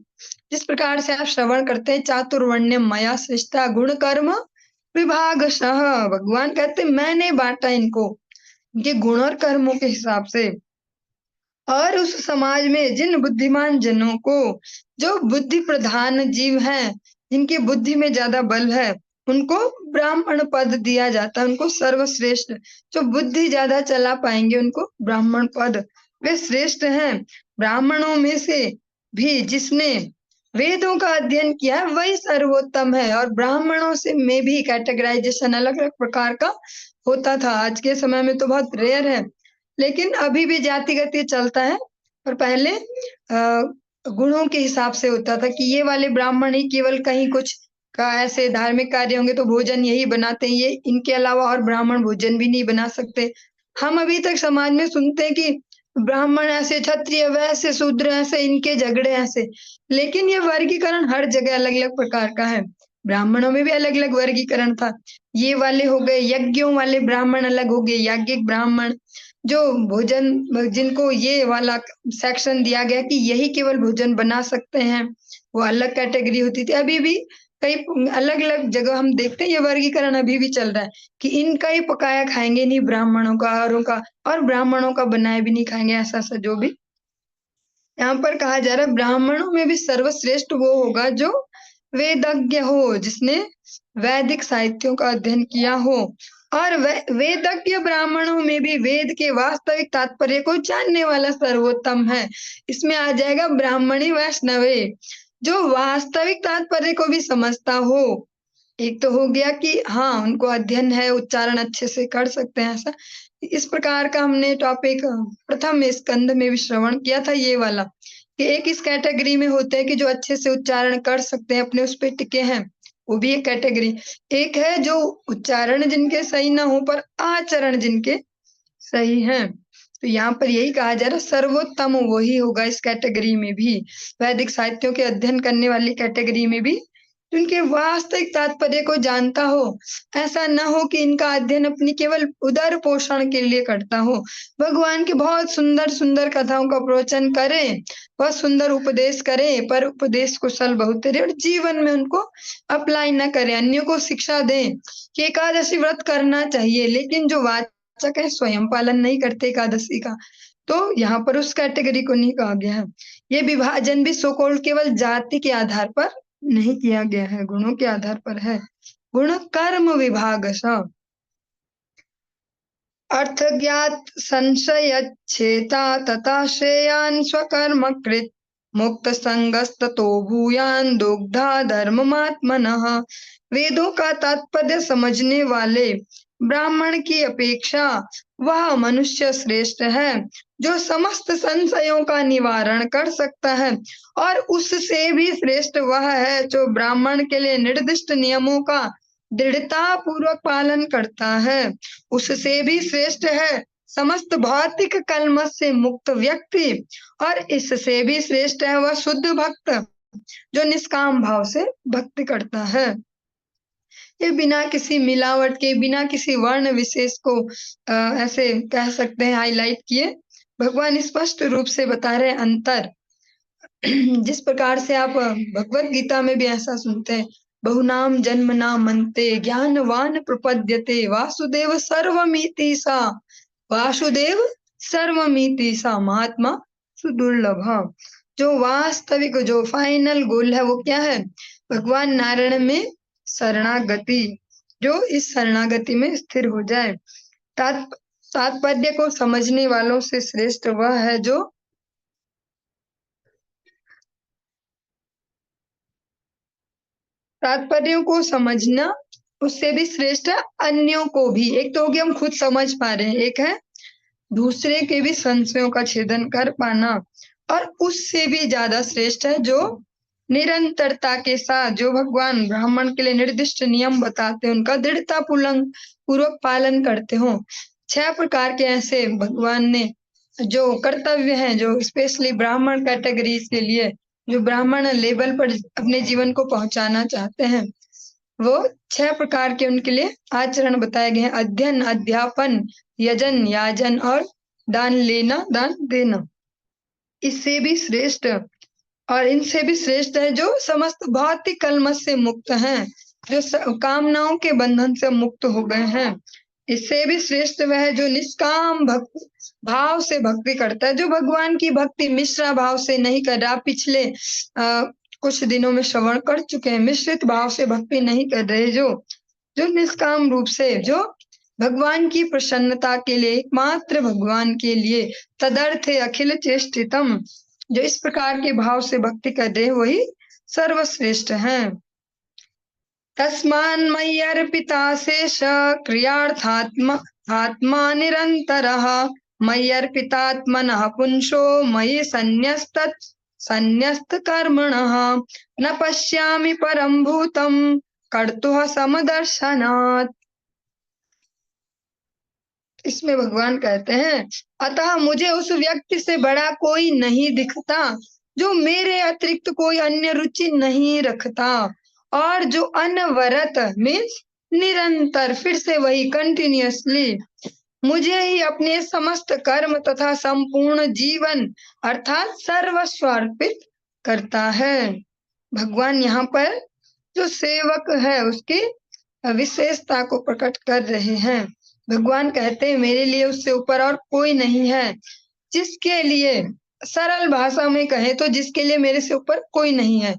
जिस प्रकार से आप श्रवण करते हैं, चातुर्वर्ण्य मया सृष्टा गुण कर्म विभागशः, भगवान कहते मैंने बांटा इनको, इनके गुण और कर्मों के हिसाब से। और उस समाज में जिन बुद्धिमान जनों को, जो बुद्धि प्रधान जीव हैं, जिनकी बुद्धि में ज्यादा बल है, उनको ब्राह्मण पद दिया जाता है। उनको सर्वश्रेष्ठ, जो बुद्धि ज्यादा चला पाएंगे उनको ब्राह्मण पद, वे श्रेष्ठ हैं। ब्राह्मणों में से भी जिसने वेदों का अध्ययन किया है वही सर्वोत्तम है। और ब्राह्मणों से में भी कैटेगराइजेशन अलग अलग प्रकार का होता था। आज के समय में तो बहुत रेयर है, लेकिन अभी भी जातिगत ये चलता है। और पहले गुणों के हिसाब से होता था कि ये वाले ब्राह्मण ही केवल कहीं कुछ का ऐसे धार्मिक कार्य होंगे तो भोजन यही बनाते हैं, ये इनके अलावा और ब्राह्मण भोजन भी नहीं बना सकते। हम अभी तक समाज में सुनते हैं कि ब्राह्मण ऐसे, क्षत्रिय वैसे, शूद्र ऐसे, इनके झगड़े ऐसे। लेकिन ये वर्गीकरण हर जगह अलग अलग प्रकार का है। ब्राह्मणों में भी अलग अलग वर्गीकरण था। ये वाले हो गए यज्ञों वाले ब्राह्मण, अलग हो गए याज्ञिक ब्राह्मण। जो भोजन, जिनको ये वाला सेक्शन दिया गया कि यही केवल भोजन बना सकते हैं, वो अलग कैटेगरी होती थी। अभी भी कई अलग अलग जगह हम देखते हैं ये वर्गीकरण अभी भी चल रहा है कि इनका ही पकाया खाएंगे नहीं, ब्राह्मणों का, औरों का, और ब्राह्मणों का बनाए भी नहीं खाएंगे, ऐसा ऐसा जो भी यहाँ पर कहा जा रहा है। ब्राह्मणों में भी सर्वश्रेष्ठ वो होगा जो वेदज्ञ हो, जिसने वैदिक साहित्यों का अध्ययन किया हो। और वेदज्ञ ब्राह्मणों में भी वेद के वास्तविक तात्पर्य को जानने वाला सर्वोत्तम है। इसमें आ जाएगा ब्राह्मणी वैष्णवे, जो वास्तविक तात्पर्य को भी समझता हो। एक तो हो गया कि हाँ उनको अध्ययन है, उच्चारण अच्छे से कर सकते हैं, ऐसा। इस प्रकार का हमने टॉपिक प्रथम स्कंद में भी श्रवण किया था, ये वाला कि एक इस कैटेगरी में होते हैं कि जो अच्छे से उच्चारण कर सकते हैं, अपने उस पे टिके हैं, वो भी एक कैटेगरी। एक है जो उच्चारण जिनके सही ना हो पर आचरण जिनके सही है। तो यहाँ पर यही कहा जा रहा है सर्वोत्तम वही होगा इस कैटेगरी में भी, वैदिक साहित्यों के अध्ययन करने वाली कैटेगरी में भी, उनके वास्तविक तात्पर्य को जानता हो। ऐसा न हो कि इनका अध्ययन अपनी केवल उदर पोषण के लिए करता हो। भगवान के बहुत सुंदर सुंदर कथाओं का प्रवचन करें, बहुत सुंदर उपदेश करें, पर उपदेश कुशल बहुत रहे और जीवन में उनको अप्लाई न करें। अन्यों को शिक्षा दें कि एकादशी व्रत करना चाहिए, लेकिन जो वाचक है स्वयं पालन नहीं करते एकादशी का, तो यहाँ पर उस कैटेगरी को नहीं कहा गया है। ये विभाजन भी सो-कॉल्ड केवल जाति के आधार पर नहीं किया गया है, गुणों के आधार पर है। गुण कर्म विभाग अर्थ ज्ञात संशयच्छेता तथा श्रेयान् स्वकर्म कृत मुक्त संगस्ततो भूयान दुग्धा धर्ममात्मनः। वेदों का तात्पर्य समझने वाले ब्राह्मण की अपेक्षा वह मनुष्य श्रेष्ठ है जो समस्त संशयों का निवारण कर सकता है, और उससे भी श्रेष्ठ वह है जो ब्राह्मण के लिए निर्दिष्ट नियमों का दृढ़ता पूर्वक पालन करता है। उससे भी श्रेष्ठ है समस्त भौतिक कलमश से मुक्त व्यक्ति, और इससे भी श्रेष्ठ है वह शुद्ध भक्त जो निष्काम भाव से भक्ति करता है। ये बिना किसी मिलावट के, बिना किसी वर्ण विशेष को ऐसे कह सकते हैं हाईलाइट किए, भगवान स्पष्ट रूप से बता रहे अंतर। जिस प्रकार से आप भगवत गीता में भी ऐसा सुनते हैं, बहुनाम जन्म ना मनते ज्ञानवान प्रपद्यते वासुदेव सर्वमिति सा, वासुदेव सर्वमिति सा महात्मा सुदुर्लभ। जो वास्तविक, जो फाइनल गोल है वो क्या है? भगवान नारायण में शरणागति, जो इस शरणागति में स्थिर हो जाए। तात्पर्य को समझने वालों से श्रेष्ठ वह है जो तात्पर्यों को समझना, उससे भी श्रेष्ठ है अन्यों को भी। एक तो हो गया हम खुद समझ पा रहे हैं, एक है दूसरे के भी संशयों का छेदन कर पाना, और उससे भी ज्यादा श्रेष्ठ है जो निरंतरता के साथ, जो भगवान ब्राह्मण के लिए निर्दिष्ट नियम बताते हैं उनका दृढ़ता पूर्वक पालन करते हो। 6 प्रकार के ऐसे भगवान ने जो कर्तव्य हैं, जो स्पेशली ब्राह्मण कैटेगरी के लिए, जो ब्राह्मण लेवल पर अपने जीवन को पहुंचाना चाहते हैं, वो 6 प्रकार के उनके लिए आचरण बताए गए हैं। अध्ययन, अध्यापन, यजन, याजन और दान लेना, दान देना। इससे भी श्रेष्ठ और इनसे भी श्रेष्ठ है जो समस्त भौतिक कलमश से मुक्त हैं, जो कामनाओं के बंधन से मुक्त हो गए हैं, इससे भी श्रेष्ठ वह है जो निष्काम भक्ति भाव से भक्ति करता है, जो भगवान की भक्ति मिश्रा भाव से नहीं कर रहा। पिछले कुछ दिनों में श्रवण कर चुके हैं, मिश्रित भाव से भक्ति नहीं कर रहे, जो निष्काम रूप से, जो भगवान की प्रसन्नता के लिए, एकमात्र भगवान के लिए, तदर्थे अखिल चेष्टितम, जो इस प्रकार के भाव से भक्ति कर रहे वही सर्वश्रेष्ठ हैं। तस्मान्मय्यर्पिताशेष क्रियार्थात्मा निरन्तरः मय्यर्पितात्मनः पुंसो मयि संन्यस्तकर्मणः न पश्यामि परं भूतं कर्तुः समदर्शनात्। इसमें भगवान कहते हैं, अतः मुझे उस व्यक्ति से बड़ा कोई नहीं दिखता जो मेरे अतिरिक्त कोई अन्य रुचि नहीं रखता और जो अनवरत मीन्स निरंतर, फिर से वही कंटिन्यूअसली मुझे ही अपने समस्त कर्म तथा संपूर्ण जीवन अर्थात सर्वस्व अर्पित करता है। भगवान यहाँ पर जो सेवक है उसकी विशेषता को प्रकट कर रहे हैं। भगवान कहते हैं मेरे लिए उससे ऊपर और कोई नहीं है, जिसके लिए सरल भाषा में कहे तो जिसके लिए मेरे से ऊपर कोई नहीं है,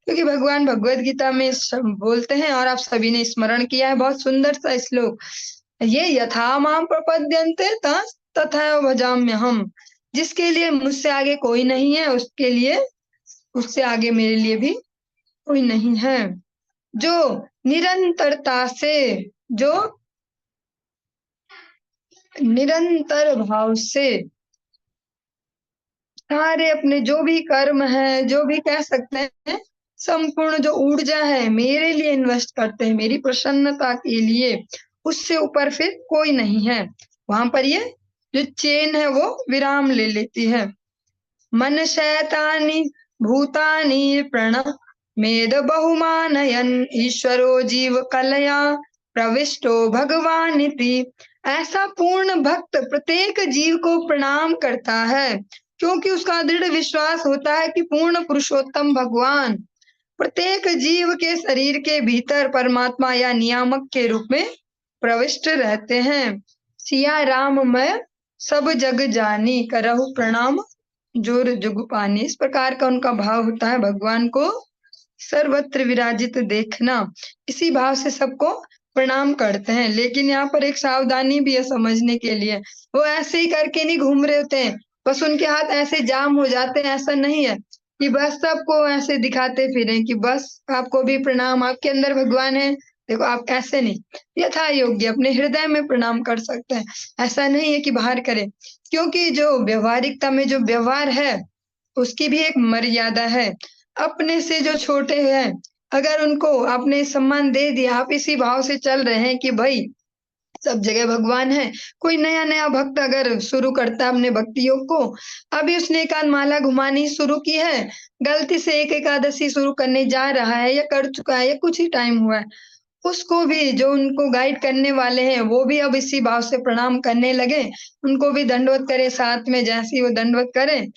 क्योंकि भगवान भगवत गीता में बोलते हैं और आप सभी ने स्मरण किया है, बहुत सुंदर सा श्लोक, ये यथा माम प्रपद्यन्ते तथा भजाम्यहम्, जिसके लिए मुझसे आगे कोई नहीं है उसके लिए, उससे आगे मेरे लिए भी कोई नहीं है। जो निरंतरता से, जो निरंतर भाव से सारे अपने जो भी कर्म है, जो भी कह सकते हैं, संपूर्ण जो ऊर्जा है मेरे लिए इन्वेस्ट करते हैं, मेरी प्रसन्नता के लिए, उससे ऊपर फिर कोई नहीं है। वहां पर ये जो चेन है वो विराम ले लेती है। मन शैतानि भूतानि प्रणव मेद बहुमानयन ईश्वरो जीव कलया प्रविष्टो भगवानिति। ऐसा पूर्ण भक्त प्रत्येक जीव को प्रणाम करता है, क्योंकि उसका दृढ़ विश्वास होता है कि पूर्ण पुरुषोत्तम भगवान प्रत्येक जीव के शरीर के भीतर परमात्मा या नियामक के रूप में प्रविष्ट रहते हैं। सिया राम मैं सब जग जानी करहु प्रणाम जोर जुग पानी। इस प्रकार का उनका भाव होता है, भगवान को सर्वत्र विराजित देखना, इसी भाव से सबको प्रणाम करते हैं। लेकिन यहाँ पर एक सावधानी भी है समझने के लिए, वो ऐसे ही करके नहीं घूम रहे होते हैं, बस उनके हाथ ऐसे जाम हो जाते हैं, ऐसा नहीं है कि बस सबको ऐसे दिखाते फिरें कि बस आपको भी प्रणाम, आपके अंदर भगवान है, देखो आप ऐसे नहीं, यथा योग्य अपने हृदय में प्रणाम कर सकते हैं, ऐसा नहीं है कि बाहर करें, क्योंकि जो व्यवहारिकता में जो व्यवहार है उसकी भी एक मर्यादा है। अपने से जो छोटे हैं अगर उनको आपने सम्मान दे दिया, आप इसी भाव से चल रहे हैं कि भाई सब जगह भगवान है, कोई नया नया भक्त अगर शुरू करता है अपने भक्ति योग को, अभी उसने एकांत माला घुमानी शुरू की है, गलती से एक एकादशी शुरू करने जा रहा है या कर चुका है या कुछ ही टाइम हुआ है, उसको भी जो उनको गाइड करने वाले हैं वो भी अब इसी भाव से प्रणाम करने लगे, उनको भी दंडवत करे साथ में, जैसी वो दंडवत करें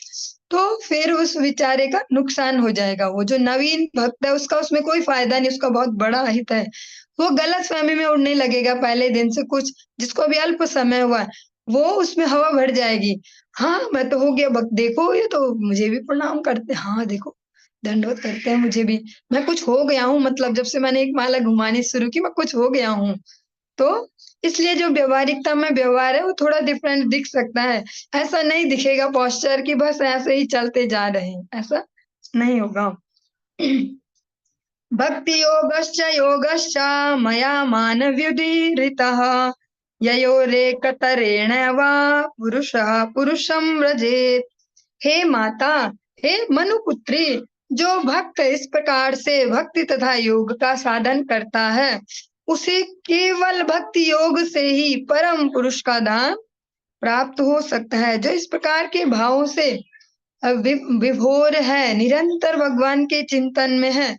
तो फिर उस विचारे का नुकसान हो जाएगा। वो जो नवीन भक्त है उसका उसमें कोई फायदा नहीं, उसका बहुत बड़ा हित है, वो गलत फहमी में उड़ने लगेगा पहले दिन से, कुछ जिसको अभी अल्प समय हुआ है वो उसमें हवा भर जाएगी, हाँ मैं तो हो गया भक्त, देखो ये तो मुझे भी प्रणाम करते, हाँ देखो दंडवत करते हैं मुझे भी, मैं कुछ हो गया हूँ, मतलब जब से मैंने एक माला घुमानी शुरू की मैं कुछ हो गया हूँ। तो इसलिए जो व्यवहारिकता में व्यवहार है वो थोड़ा डिफरेंट दिख सकता है, ऐसा नहीं दिखेगा पोस्चर की बस ऐसे ही चलते जा रहे हैं, ऐसा नहीं होगा। भक्ति योगश्च मया मानव्युदीरितः ययोरेकतरेण वा पुरुषः पुरुषं व्रजेत। हे माता, हे मनुपुत्री, जो भक्त इस प्रकार से भक्ति तथा योग का साधन करता है उसे केवल भक्ति योग से ही परम पुरुष का धाम प्राप्त हो सकता है। जो इस प्रकार के भावों से विभोर है, निरंतर भगवान के चिंतन में है,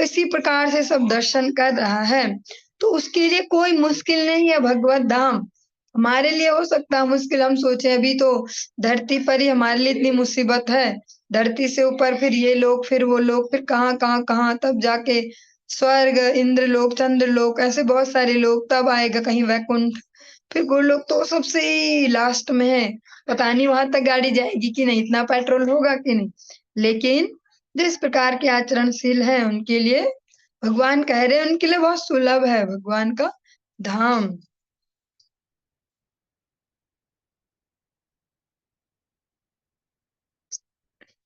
इसी प्रकार से सब दर्शन कर रहा है, तो उसके लिए कोई मुश्किल नहीं है भगवत धाम। हमारे लिए हो सकता है मुश्किल, हम सोचे अभी तो धरती पर ही हमारे लिए इतनी मुसीबत है, धरती से ऊपर फिर ये लोग, फिर वो लोग, फिर कहाँ कहाँ कहाँ, तब जाके स्वर्ग, इंद्र लोक, चंद्र लोक, ऐसे बहुत सारे लोग, तब आएगा कहीं वैकुंठ, फिर गोलोक तो सबसे लास्ट में है, पता नहीं वहां तक गाड़ी जाएगी कि नहीं, इतना पेट्रोल होगा कि नहीं। लेकिन जिस प्रकार के आचरणशील है उनके लिए भगवान कह रहे हैं, उनके लिए बहुत सुलभ है भगवान का धाम।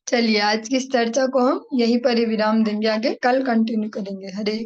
चलिए आज की इस चर्चा को हम यहीं पर ही विराम देंगे, आगे कल कंटिन्यू करेंगे। हरे